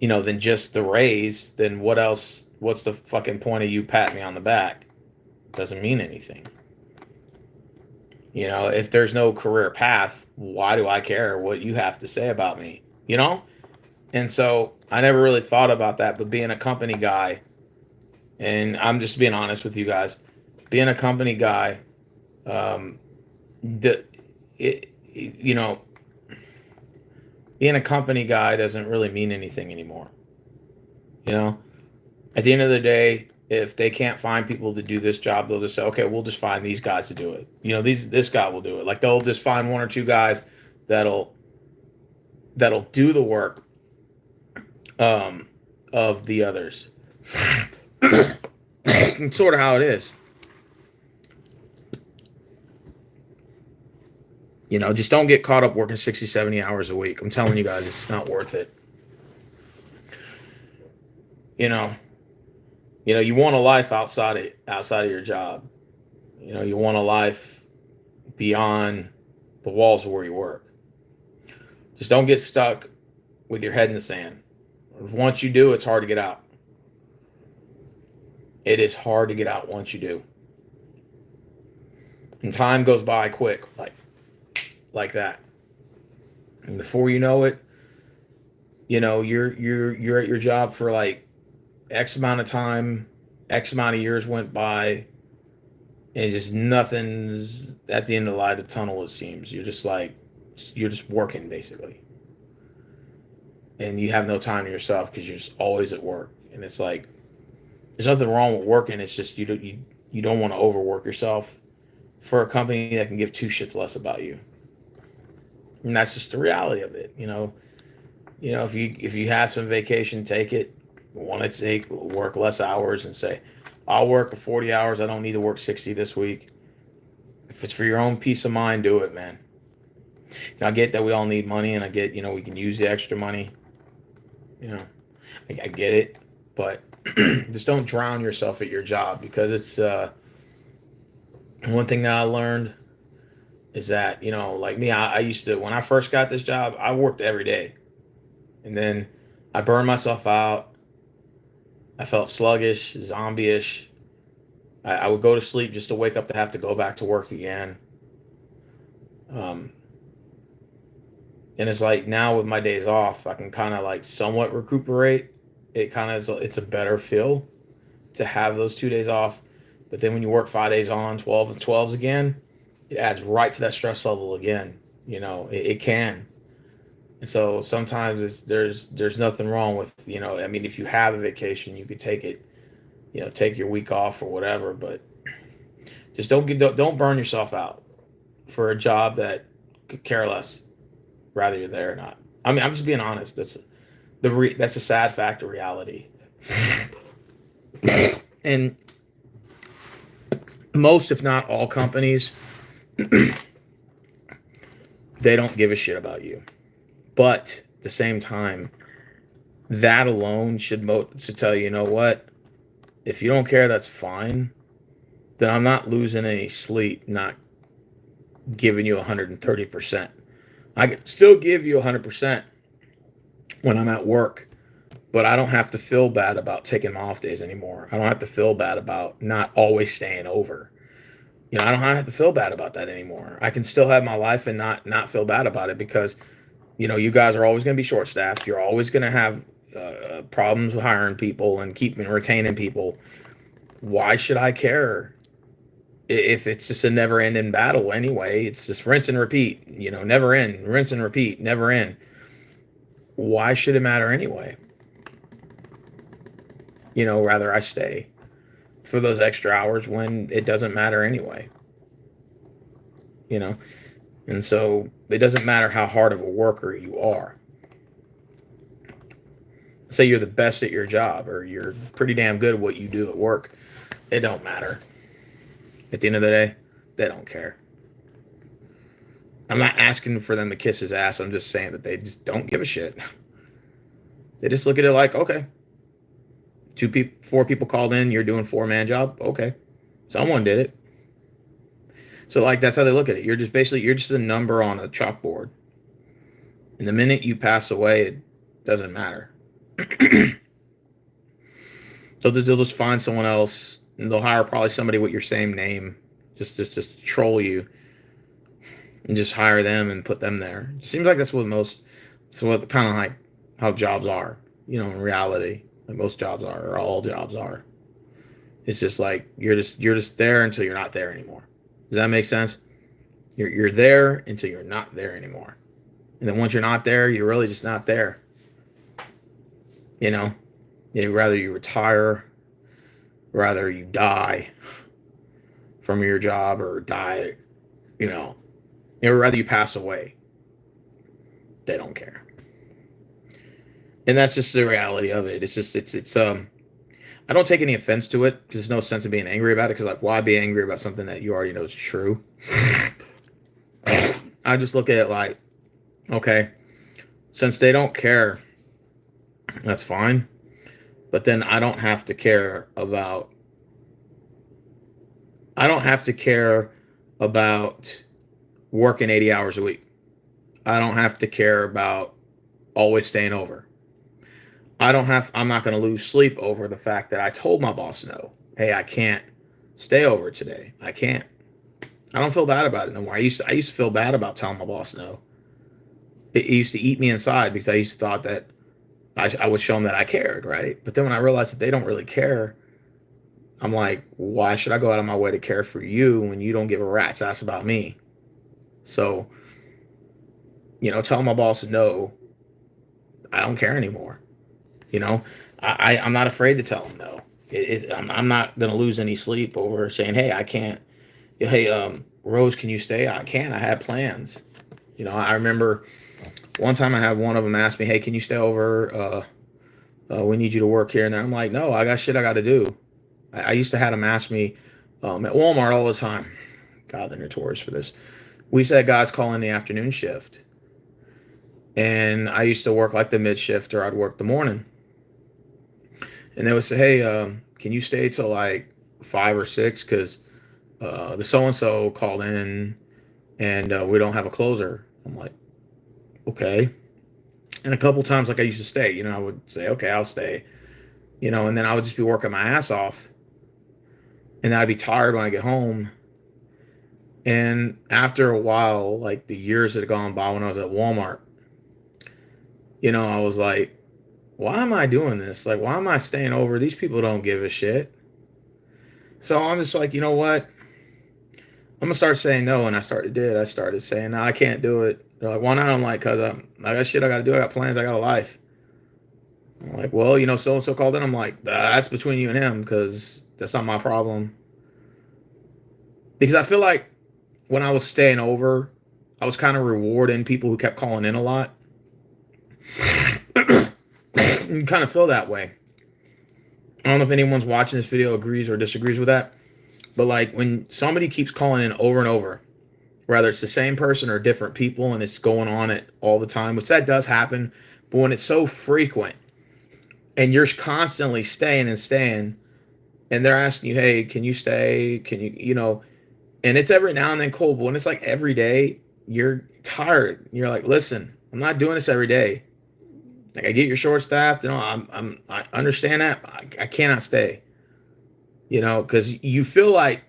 than just the raise? Then what else? What's the fucking point of you patting me on the back? Doesn't mean anything. If there's no career path, why do I care what you have to say about me? And And so I never really thought about that, but being a company guy, and I'm just being honest with you guys, being a company guy, um, the, you know, being a company guy doesn't really mean anything anymore. You know, at the end of the day, if they can't find people to do this job, they'll just say, okay, we'll just find these guys to do it. You know, this guy will do it. Like they'll just find one or two guys that'll do the work um, of the others. It's sort of how it is. You know, just don't get caught up working 60, 70 hours a week. I'm telling you guys, it's not worth it. You know, you want a life outside of your job. You know, you want a life beyond the walls of where you work. Just don't get stuck with your head in the sand. Once you do, it's hard to get out. It is hard to get out once you do. And time goes by quick, like that. And before you know it, you know, you're at your job for like X amount of time, X amount of years went by, and just nothing's at the end of the light of the tunnel, it seems. You're just working basically. And you have no time to yourself because you're just always at work. And it's like there's nothing wrong with working. It's just you don't want to overwork yourself for a company that can give two shits less about you. And that's just the reality of it. If you have some vacation, take it. Want to work less hours and say, I'll work 40 hours. I don't need to work 60 this week. If it's for your own peace of mind, do it, man. I get that we all need money, and I get, we can use the extra money. I get it, but just don't drown yourself at your job, because it's one thing that I learned is that, like me, I used to, when I first got this job, I worked every day, and then I burned myself out. I felt sluggish, zombie-ish. I would go to sleep just to wake up to have to go back to work again. And it's like now with my days off, I can kind of like somewhat recuperate. It's a better feel to have those 2 days off. But then when you work 5 days on, 12 and 12s again, it adds right to that stress level again. It can. And so sometimes there's nothing wrong with, if you have a vacation, you could take it, take your week off or whatever, but just don't burn yourself out for a job that could care less rather you're there or not. I'm just being honest. That's a sad fact of reality. And most, if not all, companies, they don't give a shit about you. But at the same time, that alone should tell you, what? If you don't care, that's fine. Then I'm not losing any sleep, not giving you 130%. I can still give you 100% when I'm at work, but I don't have to feel bad about taking my off days anymore. I don't have to feel bad about not always staying over. I don't have to feel bad about that anymore. I can still have my life and not feel bad about it, because you guys are always going to be short-staffed. You're always going to have problems with hiring people and keeping retaining people. Why should I care if it's just a never-ending battle anyway? It's just rinse and repeat. Never end. Rinse and repeat. Never end. Why should it matter anyway? Rather I stay for those extra hours when it doesn't matter anyway. And so it doesn't matter how hard of a worker you are. Say you're the best at your job, or you're pretty damn good at what you do at work. It don't matter. At the end of the day, they don't care. I'm not asking for them to kiss his ass. I'm just saying that they just don't give a shit. They just look at it like, okay, 4 people called in, you're doing 4-man job. Okay. Someone did it. So like, that's how they look at it. You're just a number on a chalkboard. And the minute you pass away, it doesn't matter. So they'll just find someone else, and they'll hire probably somebody with your same name, just troll you, and just hire them and put them there. It seems like that's what kind of like how jobs are, in reality, like most jobs are, or all jobs are. It's just like you're just there until you're not there anymore. Does that make sense? You're there until you're not there anymore. And then once you're not there, you're really just not there. You know, rather you retire, rather you die from your job or die, you know, or rather you pass away. They don't care. And that's just the reality of it. It's just, it's I don't take any offense to it because there's no sense of being angry about it because, like, why be angry about something that you already know is true? I just look at it like, okay, since they don't care, that's fine. But then I don't have to care about working 80 hours a week. I don't have to care about always staying over. I'm not going to lose sleep over the fact that I told my boss no. Hey, I can't stay over today. I can't. I don't feel bad about it no more. I used to feel bad about telling my boss no. It used to eat me inside because I used to thought that I would show them that I cared, right? But then when I realized that they don't really care, I'm like, why should I go out of my way to care for you when you don't give a rat's ass about me? So, telling my boss no, I don't care anymore. I'm not afraid to tell him no. I'm not going to lose any sleep over saying, hey, I can't. Hey, Rose, can you stay? I can't. I had plans. I remember one time I had one of them ask me, hey, can you stay over? We need you to work here. And I'm like, no, I got shit I got to do. I used to have them ask me at Walmart all the time. God, they're notorious for this. We used to have guys call in the afternoon shift. And I used to work like the mid shift or I'd work the morning. And they would say, hey, can you stay till like 5 or 6? Because the so-and-so called in and we don't have a closer. I'm like, okay. And a couple times, like I used to stay, I would say, okay, I'll stay, and then I would just be working my ass off. And I'd be tired when I get home. And after a while, like the years that had gone by when I was at Walmart, I was like, why am I doing this? Like, why am I staying over? These people don't give a shit. So I'm just like, you know what? I'm gonna start saying no, and I started saying, no, I can't do it. They're like, why not? I'm like, cause I got shit I gotta do. I got plans. I got a life. I'm like, well, so and so called in. I'm like, that's between you and him, because that's not my problem. Because I feel like when I was staying over, I was kind of rewarding people who kept calling in a lot. You kind of feel that way. I don't know if anyone's watching this video agrees or disagrees with that. But like when somebody keeps calling in over and over, whether it's the same person or different people and it's going on it all the time, which that does happen. But when it's so frequent and you're constantly staying and they're asking you, hey, can you stay? Can you, and it's every now and then cool. But when it's like every day, you're tired. You're like, listen, I'm not doing this every day. Like I get you're short staffed, I understand that. I cannot stay. Because you feel like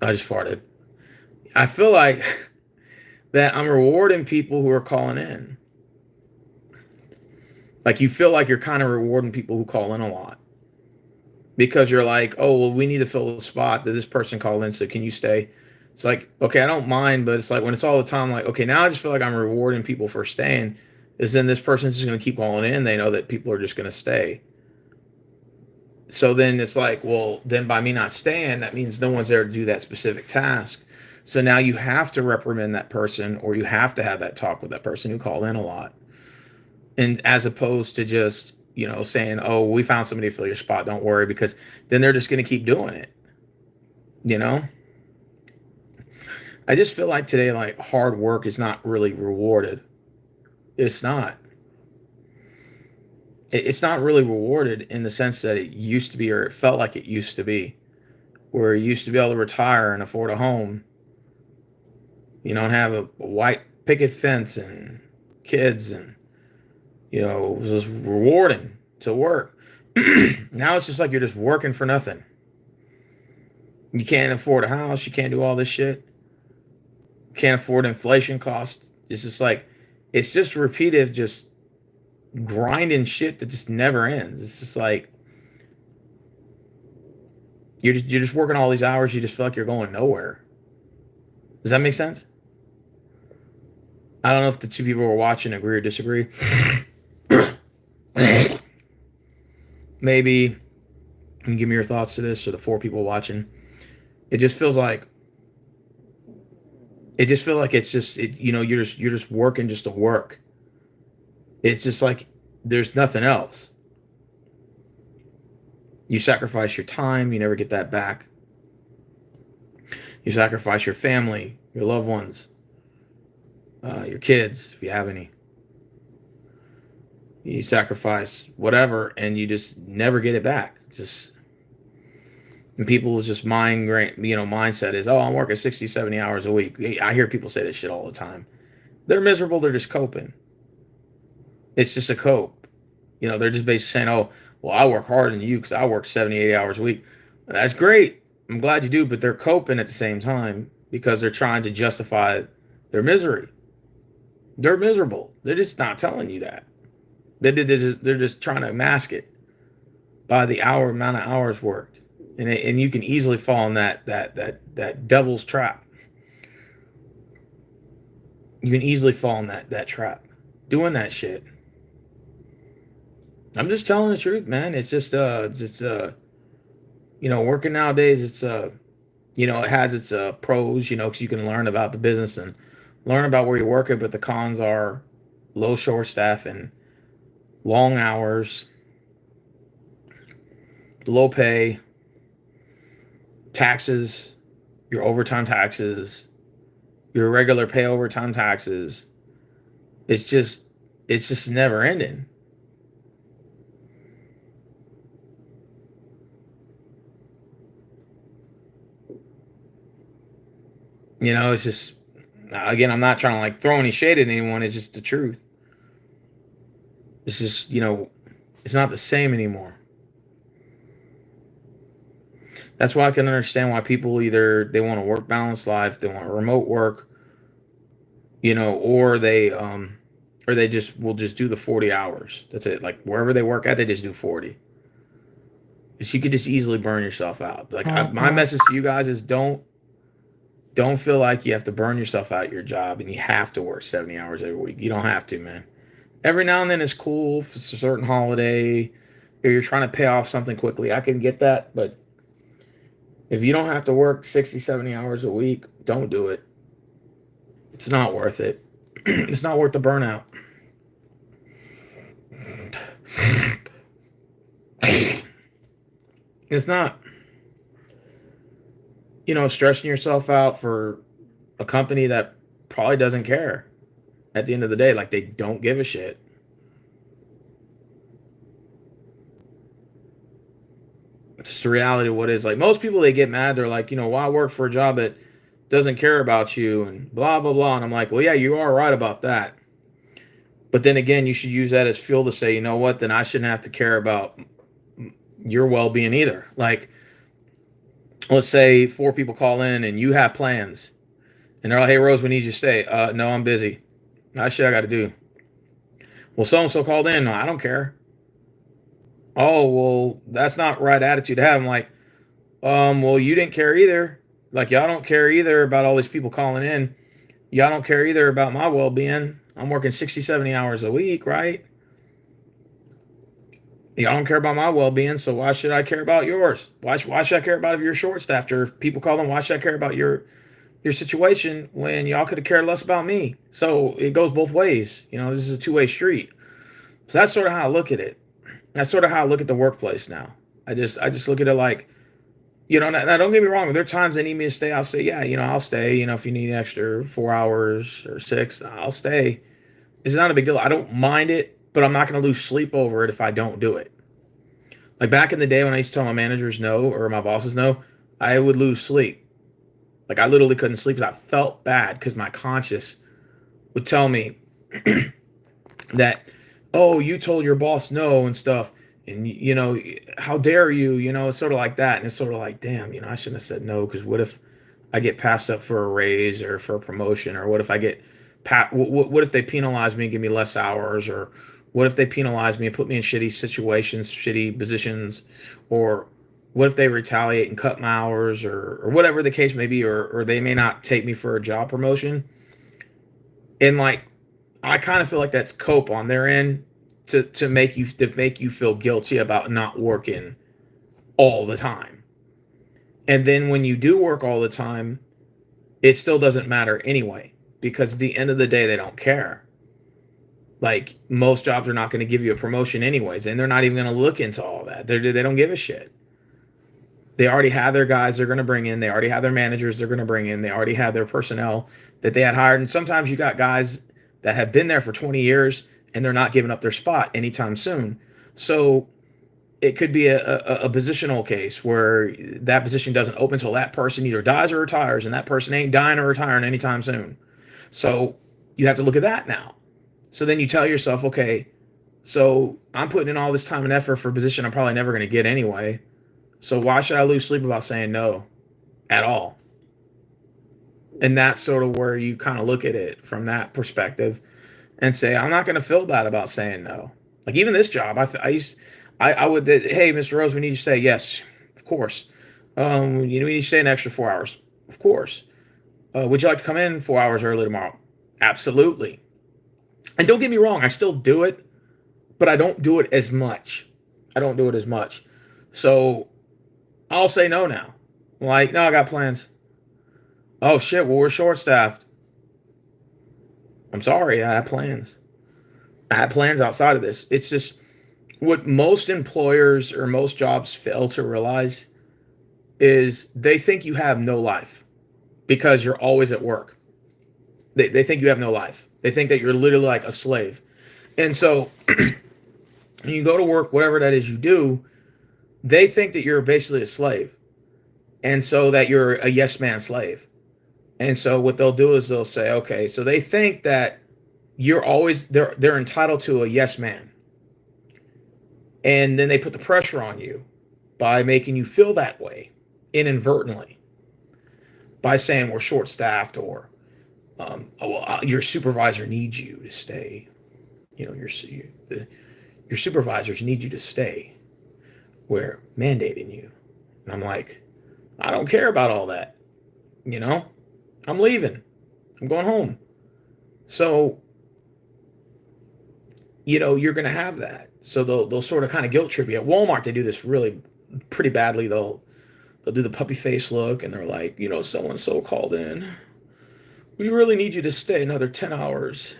I just farted. I feel like that I'm rewarding people who are calling in. Like you feel like you're kind of rewarding people who call in a lot. Because you're like, oh, well, we need to fill the spot that this person called in, so can you stay? It's like, okay, I don't mind, but it's like when it's all the time, like, okay, now I just feel like I'm rewarding people for staying. Is then this person's just going to keep calling in. They know that people are just going to stay. So then it's like, well, then by me not staying, that means no one's there to do that specific task. So now you have to reprimand that person or you have to have that talk with that person who called in a lot. And as opposed to just, saying, oh, we found somebody to fill your spot. Don't worry, because then they're just going to keep doing it. I just feel like today, like hard work is not really rewarded. It's not. It's not really rewarded in the sense that it used to be, or it felt like it used to be, where you used to be able to retire and afford a home, and have a white picket fence and kids, and it was just rewarding to work. Now it's just like you're just working for nothing. You can't afford a house. You can't do all this shit. You can't afford inflation costs. It's just like, it's just repetitive, just grinding shit that just never ends. It's just like you're just working all these hours. You just feel like you're going nowhere. Does that make sense? I don't know if the two people who are watching agree or disagree. Maybe you can give me your thoughts to this, or the four people watching. It just feels like it's just you're just working just to work. It's just like there's nothing else. You sacrifice your time, you never get that back. You sacrifice your family, your loved ones, your kids, if you have any. You sacrifice whatever, and you just never get it back. Just and people's just mindset is, oh, I'm working 60, 70 hours a week. I hear people say this shit all the time. They're miserable. They're just coping. It's just a cope. They're just basically saying, oh, well, I work harder than you because I work 70, 80 hours a week. That's great. I'm glad you do, but they're coping at the same time because they're trying to justify their misery. They're miserable. They're just not telling you that. They're just trying to mask it by the amount of hours worked, and you can easily fall in that devil's trap. You can easily fall in that trap, doing that shit. I'm just telling the truth, man. It's just working nowadays. It has its pros, because you can learn about the business and learn about where you work it, but the cons are low short staff and long hours, low pay, taxes, your overtime taxes, your regular pay overtime taxes. It's just never ending. It's just, again, I'm not trying to like throw any shade at anyone. It's just the truth. It's just, it's not the same anymore. That's why I can understand why people either they want a work balance life, they want remote work, or they just will just do the 40 hours. That's it. Like wherever they work at, they just do 40. Because you could just easily burn yourself out. Like my message to you guys is don't feel like you have to burn yourself out at your job and you have to work 70 hours every week. You don't have to, man. Every now and then it's cool if it's a certain holiday or you're trying to pay off something quickly. I can get that, but if you don't have to work 60, 70 hours a week, don't do it. It's not worth it. It's not worth the burnout. It's not. Stressing yourself out for a company that probably doesn't care at the end of the day. Like they don't give a shit. It's just the reality of what it is. Like most people, they get mad. They're like, why work for a job that doesn't care about you and blah, blah, blah. And I'm like, well, yeah, you are right about that. But then again, you should use that as fuel to say, you know what, then I shouldn't have to care about your well-being either. Like, let's say four people call in and you have plans and they're like, hey, Rose, we need you to stay. No, I'm busy. That's shit I got to do. Well, so-and-so called in. No, I don't care. Oh, well, that's not right attitude to have. I'm like, well, you didn't care either. Like, y'all don't care either about all these people calling in. Y'all don't care either about my well-being. I'm working 60, 70 hours a week, right? Y'all don't care about my well-being, so why should I care about yours? Why should I care about if you're short-staffed or if people call in? Why should I care about your situation when y'all could have cared less about me? So it goes both ways. This is a two-way street. So that's sort of how I look at it. That's sort of how I look at the workplace now. I just look at it like, now don't get me wrong. If there are times they need me to stay, I'll say, yeah, I'll stay. If you need extra 4 hours or 6, I'll stay. It's not a big deal. I don't mind it, but I'm not going to lose sleep over it if I don't do it. Like back in the day when I used to tell my managers no or my bosses no, I would lose sleep. Like I literally couldn't sleep because I felt bad because my conscience would tell me that, oh, you told your boss no and stuff. And, how dare you, it's sort of like that. And it's sort of like, damn, I shouldn't have said no. Because what if I get passed up for a raise or for a promotion? Or what if I get, what if they penalize me and give me less hours? Or What if they penalize me and put me in shitty situations, shitty positions, or what if they retaliate and cut my hours, or whatever the case may be, or they may not take me for a job promotion? And like, I kind of feel like that's cope on their end to make you feel guilty about not working all the time. And then when you do work all the time, it still doesn't matter anyway, because at the end of the day, they don't care. Like, most jobs are not going to give you a promotion anyways, and they're not even going to look into all that. They don't give a shit. They already have their guys they're going to bring in. They already have their managers they're going to bring in. They already have their personnel that they had hired. And sometimes you got guys that have been there for 20 years and they're not giving up their spot anytime soon. So it could be a positional case where that position doesn't open until that person either dies or retires, and that person ain't dying or retiring anytime soon. So you have to look at that now. So then you tell yourself, okay, so I'm putting in all this time and effort for a position I'm probably never going to get anyway. So why should I lose sleep about saying no at all? And that's sort of where you kind of look at it from that perspective and say, I'm not going to feel bad about saying no. Like, even this job, I would, hey, Mr. Rose, we need you to stay. Yes, of course. We need you to stay an extra 4 hours. Of course. Would you like to come in 4 hours early tomorrow? Absolutely. And don't get me wrong, I still do it, but I don't do it as much. So I'll say no now. Like, no, I got plans. Oh, shit, well, we're short-staffed. I'm sorry, I had plans. I had plans outside of this. It's just what most employers or most jobs fail to realize is they think you have no life because you're always at work. They think you have no life. They think that you're literally like a slave. And so when you go to work, whatever that is you do, they think that you're basically a slave. And so that you're a yes man slave. And so what they'll do is they'll say, okay, so they think that you're always, they're entitled to a yes man. And then they put the pressure on you by making you feel that way inadvertently by saying we're short staffed, or your supervisor needs you to stay. You know, your supervisors need you to stay. We're mandating you. And I'm like, I don't care about all that. You know, I'm leaving. I'm going home. So, you know, you're going to have that. So they'll sort of kind of guilt trip you. At Walmart, they do this really pretty badly. They'll do the puppy face look, and they're like, you know, so-and-so called in. We really need you to stay another 10 hours.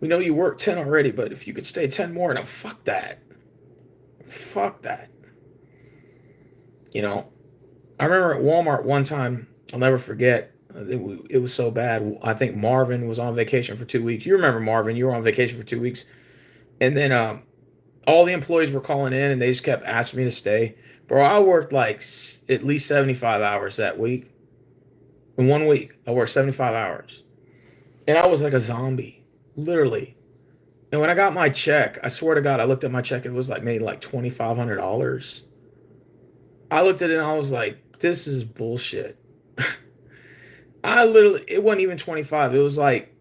We know you work 10 already, but if you could stay 10 more, no, fuck that. Fuck that. You know, I remember at Walmart one time, I'll never forget, it was so bad. I think Marvin was on vacation for 2 weeks. You remember Marvin, you were on vacation for 2 weeks. And then all the employees were calling in, and they just kept asking me to stay. Bro, I worked like at least 75 hours that week. In 1 week, I worked 75 hours. And I was like a zombie, literally. And when I got my check, I swear to God, I looked at my check. It was like maybe like $2,500. I looked at it and I was like, this is bullshit. It wasn't even 25. It was like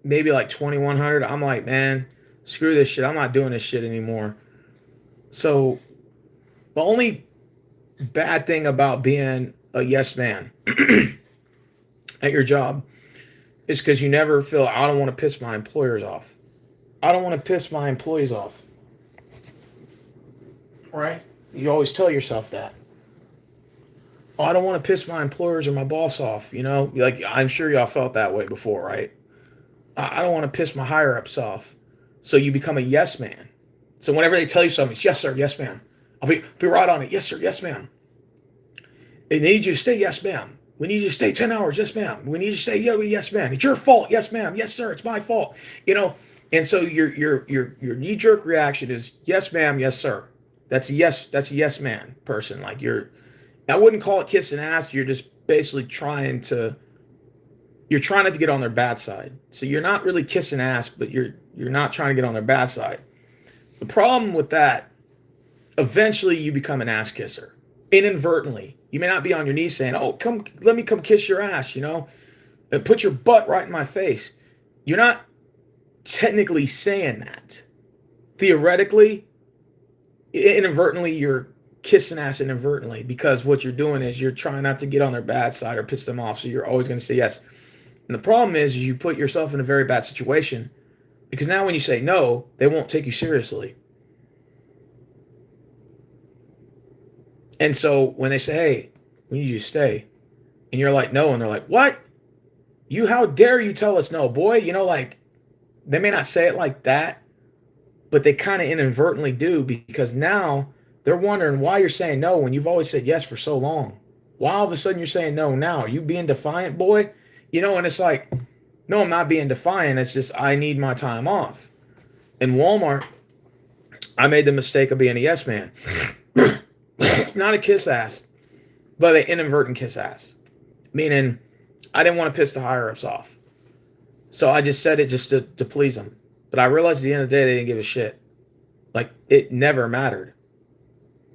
maybe like 2,100. I'm like, man, screw this shit. I'm not doing this shit anymore. So the only bad thing about being a yes man at your job is because you never feel, I don't want to piss my employers off. I don't want to piss my employees off. Right? You always tell yourself that. Oh, I don't want to piss my employers or my boss off, you know? Like, I'm sure y'all felt that way before, right? I don't want to piss my higher ups off. So you become a yes man. So whenever they tell you something, it's yes, sir, yes, ma'am. I'll be right on it. Yes, sir, yes, ma'am. They need you to stay, yes, ma'am. We need you to stay 10 hours, yes, ma'am. We need you to stay, yes, ma'am. It's your fault, yes, ma'am. Yes, sir, it's my fault. You know, and so your knee-jerk reaction is yes, ma'am, yes, sir. That's a yes man person. Like, I wouldn't call it kissing ass. You're just basically trying not to get on their bad side. So you're not really kissing ass, but you're not trying to get on their bad side. The problem with that, eventually you become an ass kisser. Inadvertently. You may not be on your knees saying, oh, let me come kiss your ass, you know, and put your butt right in my face. You're not technically saying that, theoretically, inadvertently, you're kissing ass inadvertently, because what you're doing is you're trying not to get on their bad side or piss them off. So you're always going to say yes. And the problem is you put yourself in a very bad situation, because now when you say no, they won't take you seriously. And so when they say, hey, we need you to stay, and you're like, no, and they're like, what? How dare you tell us no, boy? Like, they may not say it like that, but they kind of inadvertently do, because now they're wondering why you're saying no when you've always said yes for so long. Why all of a sudden you're saying no now? Are you being defiant, boy? And it's like, no, I'm not being defiant. It's just I need my time off. In Walmart, I made the mistake of being a yes man. Not a kiss ass, but an inadvertent kiss ass. Meaning, I didn't want to piss the higher ups off. So I just said it just to please them. But I realized at the end of the day, they didn't give a shit. Like, it never mattered.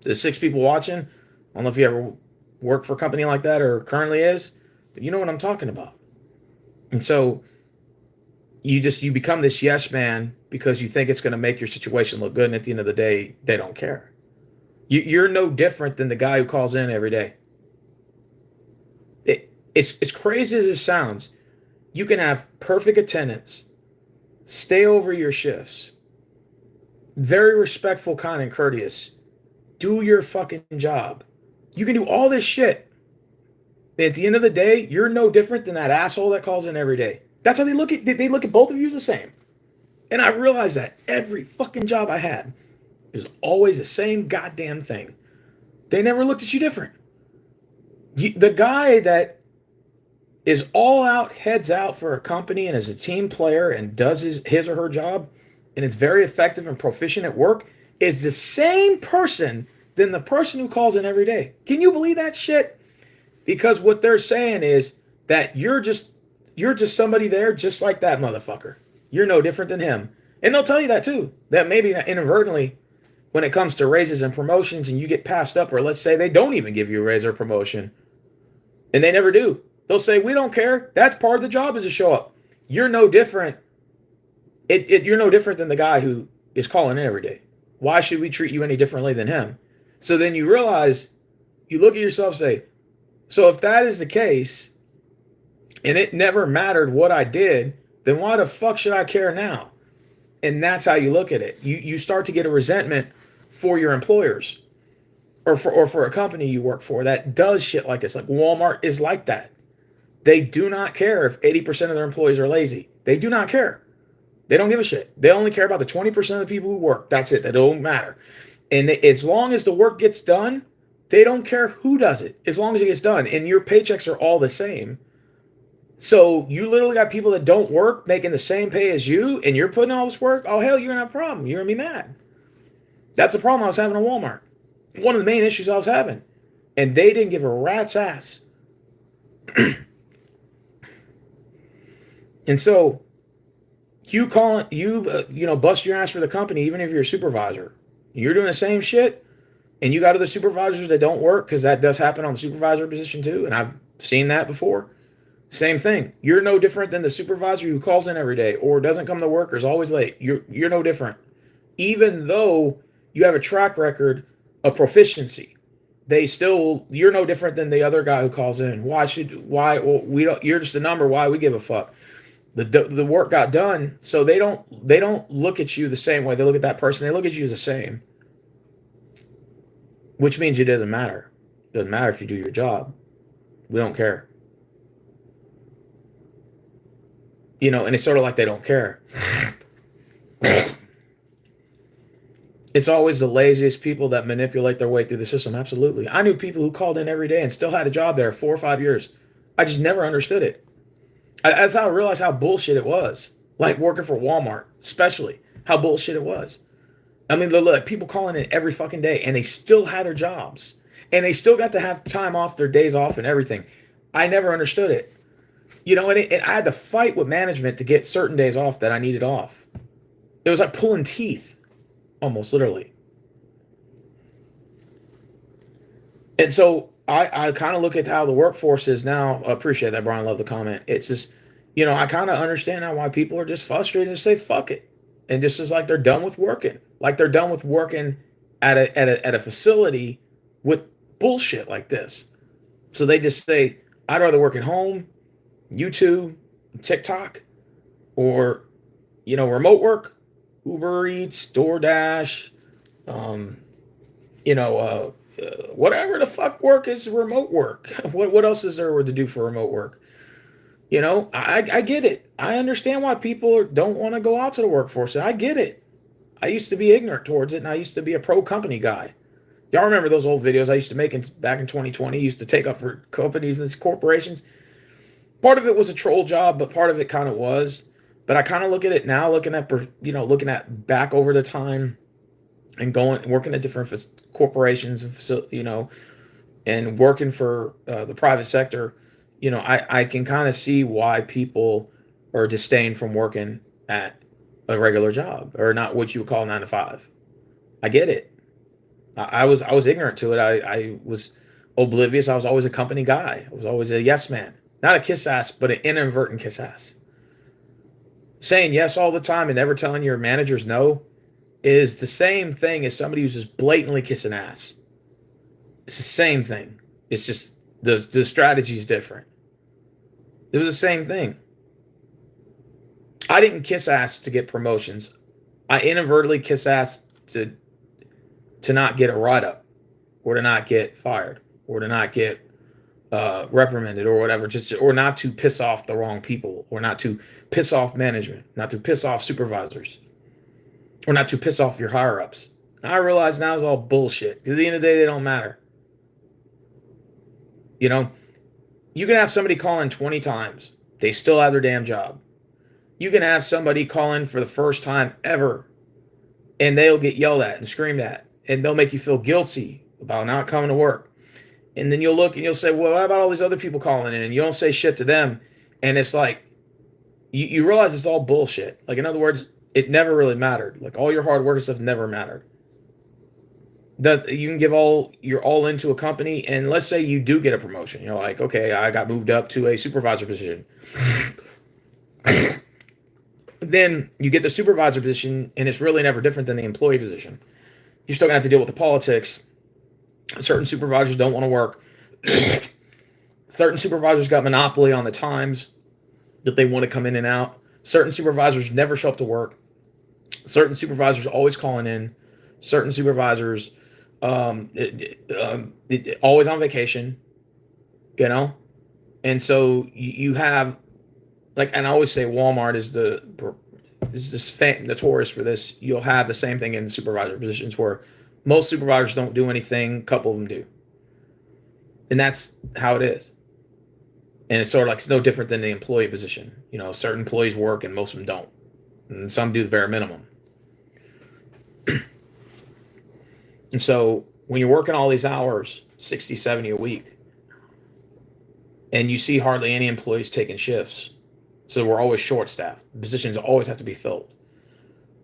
There's 6 people watching. I don't know if you ever work for a company like that or currently is, but you know what I'm talking about. And so you become this yes man because you think it's going to make your situation look good. And at the end of the day, they don't care. You're no different than the guy who calls in every day. It's crazy as it sounds. You can have perfect attendance, stay over your shifts, very respectful, kind, and courteous, do your fucking job. You can do all this shit. At the end of the day, you're no different than that asshole that calls in every day. That's how they look at both of you the same. And I realized that every fucking job I had is always the same goddamn thing. They never looked at you different. The guy that is all out, heads out for a company and is a team player and does his or her job and is very effective and proficient at work is the same person than the person who calls in every day. Can you believe that shit? Because what they're saying is that you're just somebody there just like that motherfucker. You're no different than him. And they'll tell you that too. That maybe inadvertently, when it comes to raises and promotions and you get passed up, or let's say they don't even give you a raise or promotion, and they never do. They'll say, we don't care. That's part of the job, is to show up. You're no different. You're no different than the guy who is calling in every day. Why should we treat you any differently than him? So then you realize, you look at yourself and say, so if that is the case, and it never mattered what I did, then why the fuck should I care now? And that's how you look at it. You start to get a resentment for your employers or for a company you work for that does shit like this. Like Walmart is like that. They do not care if 80% of their employees are lazy. They do not care. They don't give a shit. They only care about the 20% of the people who work. That's it. That don't matter. And as long as the work gets done, they don't care who does it, as long as it gets done. And your paychecks are all the same. So you literally got people that don't work making the same pay as you, and you're putting all this work. Oh, hell, you're going to have a problem. You're going to be mad. That's the problem I was having at Walmart. One of the main issues I was having. And they didn't give a rat's ass. And so you bust your ass for the company, even if you're a supervisor. You're doing the same shit, and you got other supervisors that don't work, because that does happen on the supervisor position too, and I've seen that before. Same thing. You're no different than the supervisor who calls in every day or doesn't come to work or is always late. You're no different. Even though you have a track record of proficiency, you're no different than the other guy who calls in. You're just a number. Why we give a fuck? The work got done, so they don't look at you the same way. They look at that person. They look at you as the same, which means it doesn't matter. It doesn't matter if you do your job. We don't care. And it's sort of like they don't care. It's always the laziest people that manipulate their way through the system. Absolutely. I knew people who called in every day and still had a job there 4 or 5 years. I just never understood it. That's how I realized how bullshit it was. Like working for Walmart, especially, how bullshit it was. I mean, look, people calling in every fucking day, and they still had their jobs. And they still got to have time off, their days off and everything. I never understood it. And I had to fight with management to get certain days off that I needed off. It was like pulling teeth, almost literally. And so I kind of look at how the workforce is now. I appreciate that, Brian. Love the comment. It's just, I kind of understand now why people are just frustrated and say, fuck it. and just is like they're done with working. Like they're done with working at a facility with bullshit like this. So they just say, I'd rather work at home, YouTube, TikTok, or remote work, Uber Eats, DoorDash, um, whatever the fuck work is remote work. What else is there to do for remote work? I get it. I understand why people don't want to go out to the workforce. I get it. I used to be ignorant towards it, and I used to be a pro company guy. Y'all remember those old videos I used to make back in 2020? I used to take up for companies and corporations. Part of it was a troll job, but part of it kind of was. But I kind of look at it now, looking at back over the time and working at different corporations, and working for the private sector. I can kind of see why people are disdain from working at a regular job, or not what you would call 9 to 5. I get it. I was ignorant to it. I was oblivious. I was always a company guy. I was always a yes man, not a kiss ass, but an inadvertent kiss ass. Saying yes all the time and never telling your managers no is the same thing as somebody who's just blatantly kissing ass. It's the same thing. It's just the strategy is different. It was the same thing. I didn't kiss ass to get promotions. I inadvertently kiss ass to not get a write up, or to not get fired, or to not get reprimanded, or whatever, or not to piss off the wrong people, or not to piss off management, not to piss off supervisors, or not to piss off your higher ups. I realize now it's all bullshit, because at the end of the day, they don't matter. You can have somebody call in 20 times. They still have their damn job. You can have somebody call in for the first time ever, and they'll get yelled at and screamed at, and they'll make you feel guilty about not coming to work. And then you'll look and you'll say, well, what about all these other people calling in? And you don't say shit to them. And it's like, you realize it's all bullshit. Like, in other words, it never really mattered. Like, all your hard work and stuff never mattered. That you can give you're all into a company, and let's say you do get a promotion. You're like, okay, I got moved up to a supervisor position. Then you get the supervisor position, and it's really never different than the employee position. You're still gonna have to deal with the politics. Certain supervisors don't want to work. Certain supervisors got monopoly on the times that they want to come in and out. Certain supervisors never show up to work. Certain supervisors always calling in. Certain supervisors always on vacation, and so you have, like, and I always say Walmart is notorious for this. You'll have the same thing in supervisor positions where most supervisors don't do anything, a couple of them do, and that's how it is. And it's sort of like, it's no different than the employee position. Certain employees work and most of them don't, and some do the bare minimum. And so when you're working all these hours, 60, 70 a week, and you see hardly any employees taking shifts, so we're always short-staffed. Positions always have to be filled.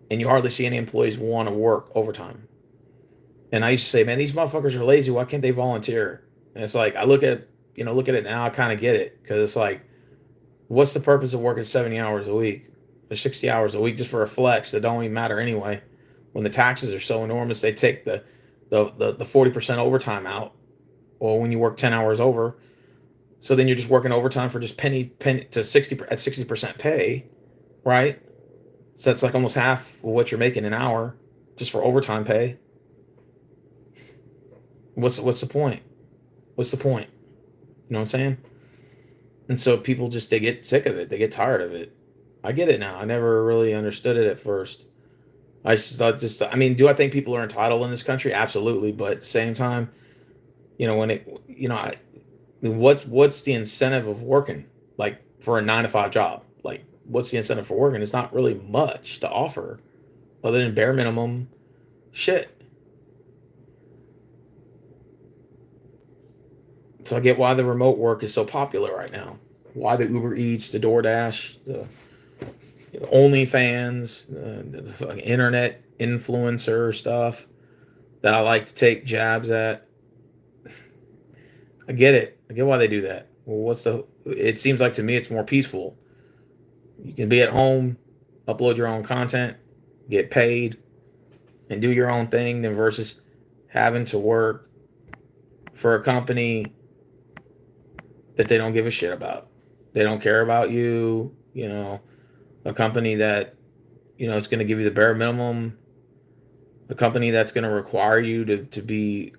And you hardly see any employees want to work overtime. And I used to say, man, these motherfuckers are lazy. Why can't they volunteer? And it's like, I look at it now, I kind of get it. Because it's like, what's the purpose of working 70 hours a week or 60 hours a week just for a flex that don't even matter anyway? When the taxes are so enormous, they take the 40% overtime out, or when you work 10 hours over. So then you're just working overtime for just penny to 60% pay, right? So that's like almost half of what you're making an hour just for overtime pay. What's the point? What's the point? You know what I'm saying? And so people they get sick of it. They get tired of it. I get it now. I never really understood it at first. I do I think people are entitled in this country? Absolutely. But at the same time, what's the incentive of working, like, for a 9 to 5 job? Like, what's the incentive for working? It's not really much to offer other than bare minimum shit. So I get why the remote work is so popular right now. Why the Uber Eats, the DoorDash, the OnlyFans, the fucking internet influencer stuff that I like to take jabs at. I get it. I get why they do that. Well, it seems like to me it's more peaceful. You can be at home, upload your own content, get paid, and do your own thing than versus having to work for a company that they don't give a shit about. They don't care about you, you know, a company that, you know, it's going to give you the bare minimum, a company that's going to require you to be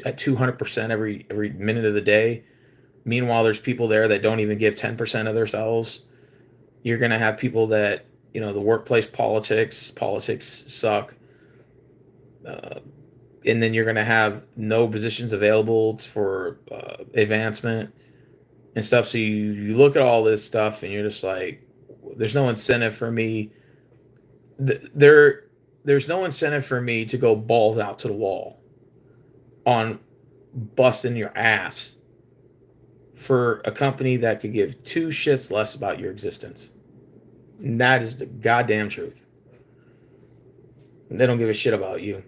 at 200% every minute of the day. Meanwhile, there's people there that don't even give 10% of themselves. You're going to have people that, you know, the workplace politics suck. Uh, and then you're going to have no positions available for advancement and stuff. So you look at all this stuff and you're just like, there's no incentive for me. There's no incentive for me to go balls out to the wall on busting your ass for a company that could give two shits less about your existence. And that is the goddamn truth. And they don't give a shit about you.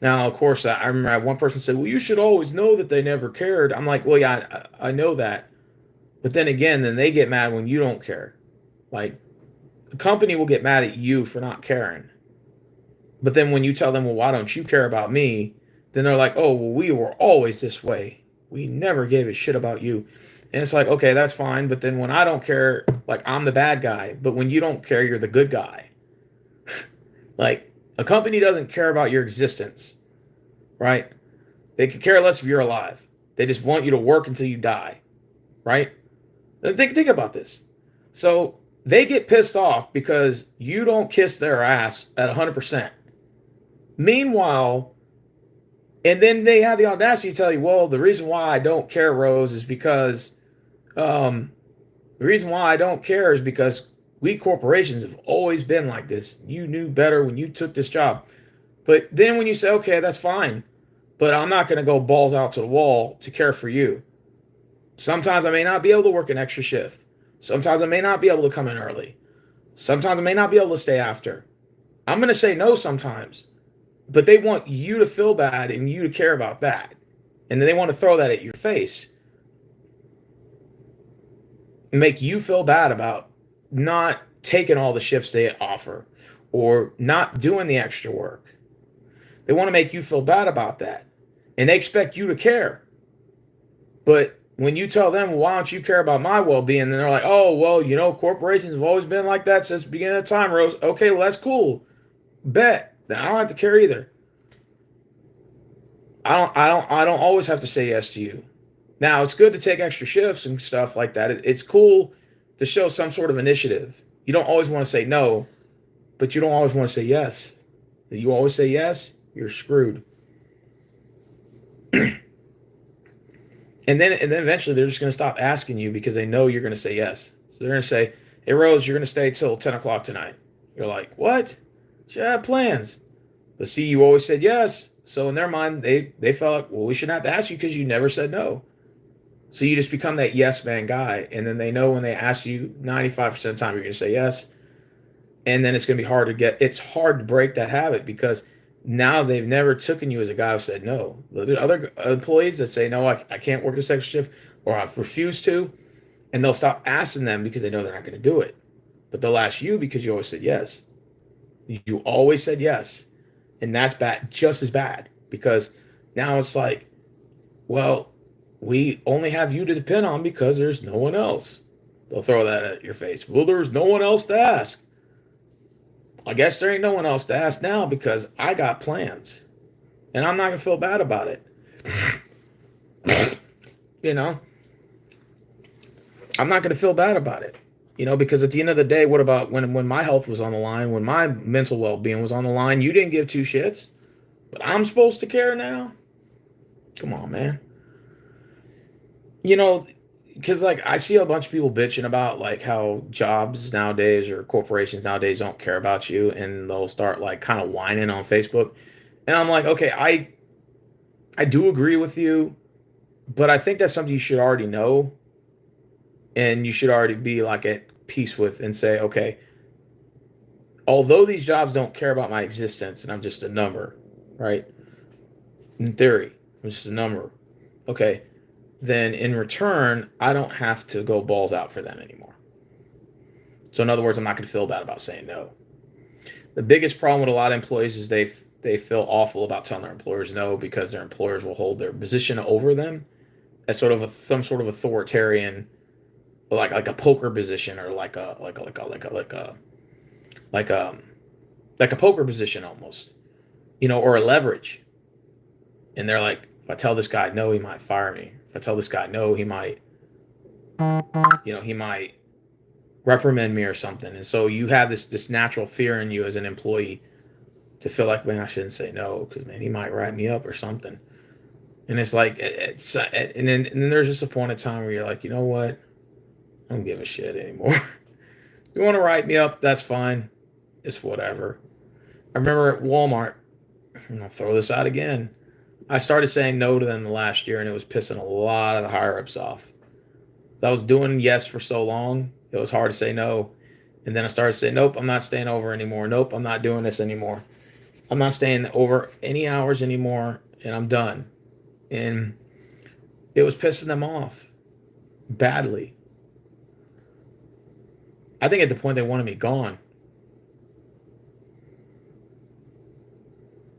Now, of course, I remember one person said, well, you should always know that they never cared. I'm like, well, yeah, I know that. But then again, then they get mad when you don't care. Like, a company will get mad at you for not caring. But then when you tell them, well, why don't you care about me? Then they're like, oh, well, we were always this way. We never gave a shit about you. And it's like, okay, that's fine. But then when I don't care, like, I'm the bad guy. But when you don't care, you're the good guy. Like, a company doesn't care about your existence, right? They could care less if you're alive. They just want you to work until you die, right? Think about this. So they get pissed off because you don't kiss their ass at 100%. Meanwhile, and then they have the audacity to tell you, well, the reason why I don't care, Rose, is because the reason why I don't care is because we corporations have always been like this. You knew better when you took this job. But then when you say, okay, that's fine, but I'm not going to go balls out to the wall to care for you. Sometimes I may not be able to work an extra shift. Sometimes I may not be able to come in early. Sometimes I may not be able to stay after. I'm going to say no sometimes. But they want you to feel bad and you to care about that. And then they want to throw that at your face. And make you feel bad about not taking all the shifts they offer or not doing the extra work. They want to make you feel bad about that. And they expect you to care. But when you tell them, well, why don't you care about my well-being? Then they're like, oh, well, you know, corporations have always been like that since the beginning of time, Rose. Okay, well, that's cool. Bet. Then I don't have to care either. I don't always have to say yes to you. Now, it's good to take extra shifts and stuff like that. It's cool to show some sort of initiative. You don't always want to say no, but you don't always want to say yes. If you always say yes, you're screwed. And then eventually they're just going to stop asking you because they know you're going to say yes. So they're going to say, hey, Rose, you're going to stay till 10 o'clock tonight. You're like, what? She had plans. But see, you always said yes. So in their mind, they felt like, well, we shouldn't have to ask you because you never said no. So you just become that yes man guy. And then they know when they ask you 95% of the time, you're going to say yes. And then it's going to be hard it's hard to break that habit because now they've never taken you as a guy who said no. There's other employees that say, no, I can't work this extra shift or I've refused to. And they'll stop asking them because they know they're not going to do it. But they'll ask you because you always said yes. You always said yes. And that's bad, just as bad. Because now it's like, well, we only have you to depend on because there's no one else. They'll throw that at your face. Well, there's no one else to ask. I guess there ain't no one else to ask now because I got plans. And I'm not going to feel bad about it. You know? I'm not going to feel bad about it. You know, because at the end of the day, what about when my health was on the line, when my mental well-being was on the line, you didn't give two shits. But I'm supposed to care now? Come on, man. You know, because like I see a bunch of people bitching about like how jobs nowadays or corporations nowadays don't care about you, and they'll start like kind of whining on Facebook. And I'm like, okay, I do agree with you, but I think that's something you should already know. And you should already be like at peace with and say, okay, although these jobs don't care about my existence and I'm just a number, right? In theory, I'm just a number. Okay, then in return, I don't have to go balls out for them anymore. So in other words, I'm not going to feel bad about saying no. The biggest problem with a lot of employees is they feel awful about telling their employers no because their employers will hold their position over them as sort of some sort of authoritarian, like a poker position, or like a like a poker position almost, or a leverage. And they're like, if I tell this guy no, he might fire me. If I tell this guy no, he might reprimand me or something. And so you have this natural fear in you as an employee to feel like, man, I shouldn't say no because, man, he might write me up or something. And it's like, and then there's just a point of time where you're like, you know what? I don't give a shit anymore. You want to write me up? That's fine. It's whatever. I remember at Walmart, and I'll throw this out again. I started saying no to them the last year, and it was pissing a lot of the higher ups off. I was doing yes for so long, it was hard to say no. And then I started saying, nope, I'm not staying over anymore. Nope, I'm not doing this anymore. I'm not staying over any hours anymore, and I'm done. And it was pissing them off badly. I think at the point they wanted me gone.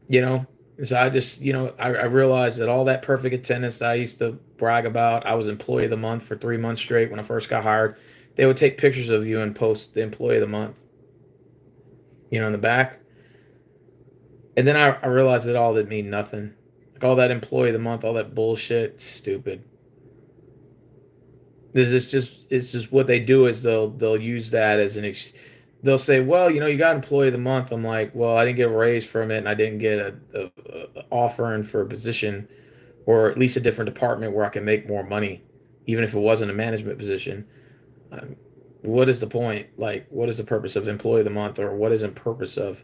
You know, so I just, I realized that all that perfect attendance that I used to brag about, I was employee of the month for 3 months straight when I first got hired. They would take pictures of you and post the employee of the month, in the back. And then I realized that all that mean nothing. Like all that employee of the month, all that bullshit, stupid. This is just it's just what they do is they'll use that as they'll say, well, you got employee of the month. I'm like, well, I didn't get a raise from it, and I didn't get a offering for a position, or at least a different department where I can make more money, even if it wasn't a management position. Um, what is the point? Like, what is the purpose of employee of the month, or what is the purpose of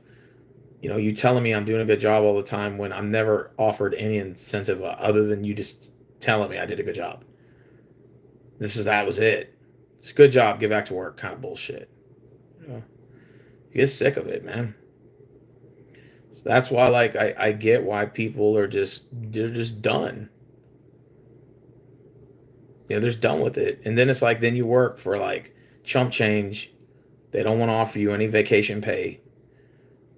you telling me I'm doing a good job all the time when I'm never offered any incentive other than you just telling me I did a good job. That was it. It's a good job. Get back to work. Kind of bullshit. You get sick of it, man. So that's why, like, I get why people they're just done. They're just done with it. And then it's like, then you work for like chump change. They don't want to offer you any vacation pay,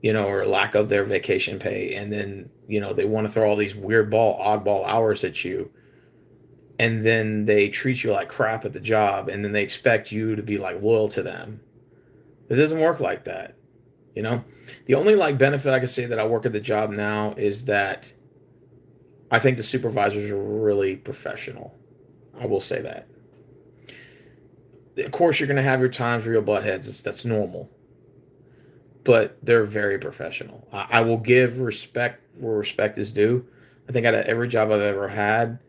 or lack of their vacation pay. And then, they want to throw all these oddball hours at you. And then they treat you like crap at the job. And then they expect you to be like loyal to them. It doesn't work like that. The only like benefit I can say that I work at the job now is that I think the supervisors are really professional. I will say that. Of course, you're going to have your times where you'll butt heads. That's normal. But they're very professional. I will give respect where respect is due. I think out of every job I've ever had,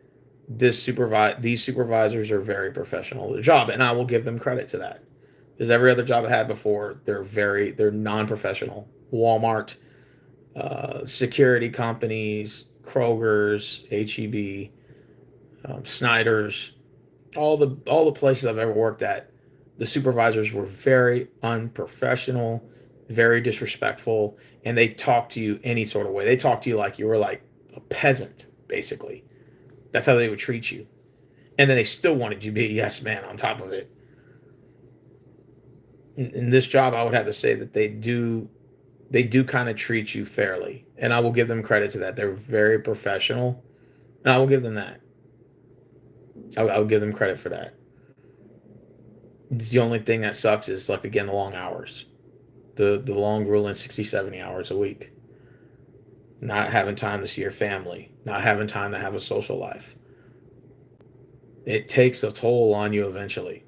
these supervisors are very professional at their job, and I will give them credit to that. Because every other job I had before, they're non-professional. Walmart, security companies, Kroger's, HEB, Snyder's, all the places I've ever worked at, the supervisors were very unprofessional, very disrespectful, and they talk to you any sort of way. They talk to you like you were like a peasant, basically. That's how they would treat you. And then they still wanted you to be a yes man on top of it. In this job, I would have to say that they do kind of treat you fairly. And I will give them credit to that. They're very professional. And I will give them that. I'll give them credit for that. It's the only thing that sucks is, like, again, the long hours. The long ruling 60, 70 hours a week. Not having time to see your family. Not having time to have a social life. It takes a toll on you eventually.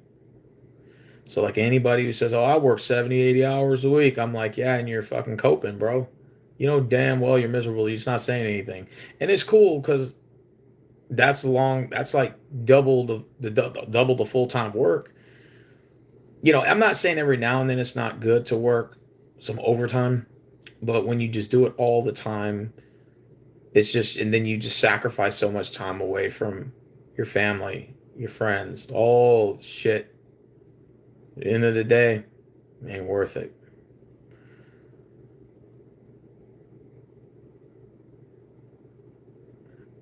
So, like, anybody who says, oh, I work 70, 80 hours a week, I'm like, yeah, and you're fucking coping, bro. You know damn well you're miserable. You're just not saying anything. And it's cool because that's like double the full-time work. I'm not saying every now and then it's not good to work some overtime, but when you just do it all the time, it's just, and then you just sacrifice so much time away from your family, your friends, all shit. At the end of the day, it ain't worth it.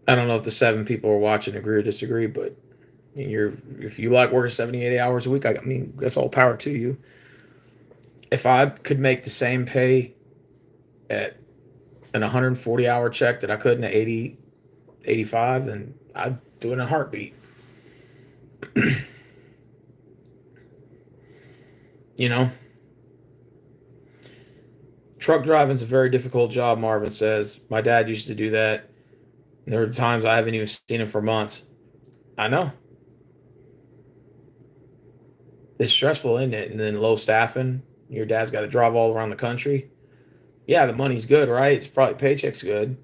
I don't know if the 7 people are watching agree or disagree, but if you like working 70, 80 hours a week, I mean, that's all power to you. If I could make the same pay at an 140-hour check that I couldn't at 80, 85, then I'd do it in a heartbeat. You know, truck driving's a very difficult job, Marvin says. My dad used to do that. There were times I haven't even seen him for months. I know. It's stressful, isn't it? And then low staffing. Your dad's got to drive all around the country. Yeah, the money's good, right? It's probably paycheck's good,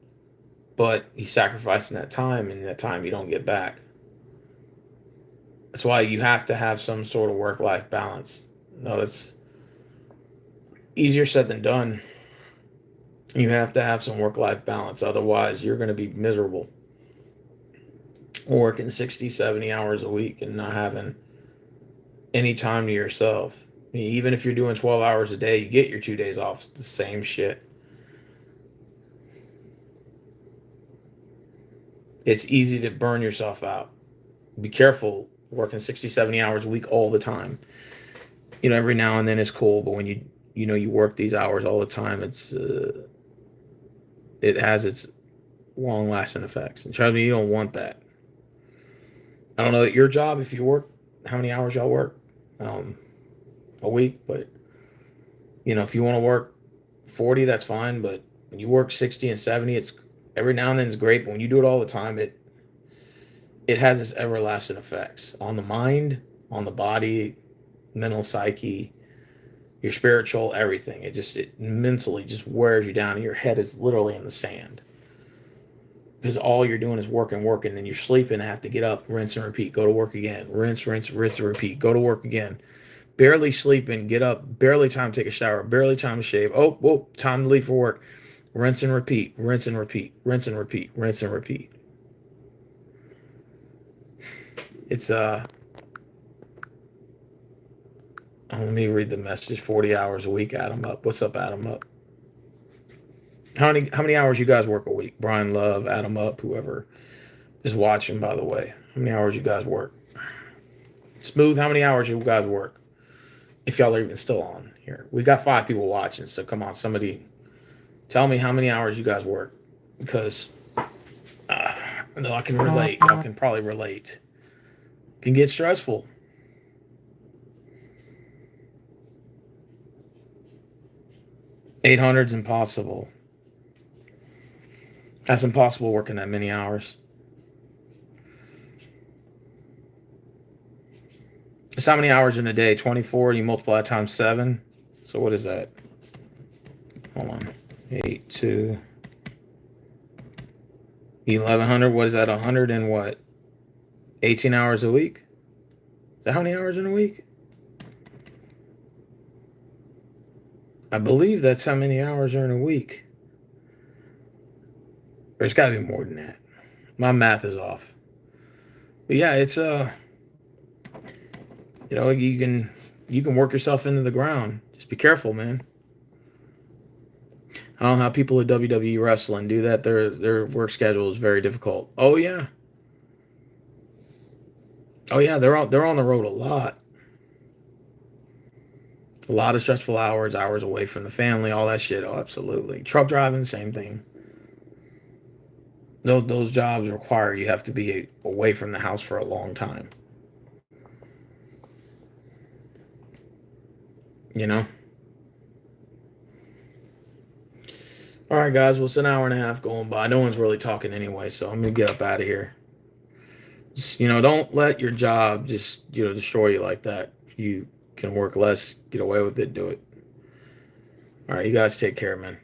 but he's sacrificing that time, and that time you don't get back. That's why you have to have some sort of work-life balance. No, that's easier said than done. You have to have some work-life balance. Otherwise, you're going to be miserable. Working 60, 70 hours a week and not having any time to yourself. I mean, even if you're doing 12 hours a day, you get your 2 days off. It's the same shit. It's easy to burn yourself out. Be careful working 60, 70 hours a week all the time. Every now and then it's cool, but when you work these hours all the time, it has its long lasting effects. And trust me, you don't want that. I don't know at your job if you work how many hours y'all work a week, but if you want to work 40, that's fine. But when you work 60 and 70, it's every now and then it's great. But when you do it all the time, it has its everlasting effects on the mind, on the body, mental psyche, your spiritual, everything. It mentally just wears you down, and your head is literally in the sand. Because all you're doing is working, and then you're sleeping and have to get up, rinse and repeat, go to work again, rinse, and repeat, go to work again. Barely sleeping, get up, barely time to take a shower, barely time to shave. Oh, whoa, time to leave for work. Rinse and repeat, rinse and repeat, rinse and repeat, rinse and repeat. It's let me read the message. 40 hours a week, Adam Up. What's up, Adam Up? How many hours you guys work a week? Brian Love, Adam Up, whoever is watching, by the way. How many hours you guys work? Smooth, how many hours you guys work? If y'all are even still on here. We got 5 people watching, so come on, somebody tell me how many hours you guys work. Because I know I can relate. Y'all can probably relate. It can get stressful. $800's impossible. That's impossible working that many hours. It's how many hours in a day? 24. You multiply that times 7. So what is that? Hold on. 8, 2, 1100. What is that? 100 and what? 18 hours a week? Is that how many hours in a week? I believe that's how many hours are in a week. There's got to be more than that. My math is off. But yeah, it's you can work yourself into the ground. Just be careful, man. I don't know how people at WWE wrestling do that. Their work schedule is very difficult. Oh yeah. They're on the road a lot. A lot of stressful hours away from the family, all that shit. Oh, absolutely. Truck driving, same thing. Those jobs require you have to be away from the house for a long time. All right, guys. Well, it's an hour and a half going by. No one's really talking anyway, so I'm gonna get up out of here. Just, don't let your job just destroy you like that. If you can work less, get away with it, do it. All right, you guys take care, man.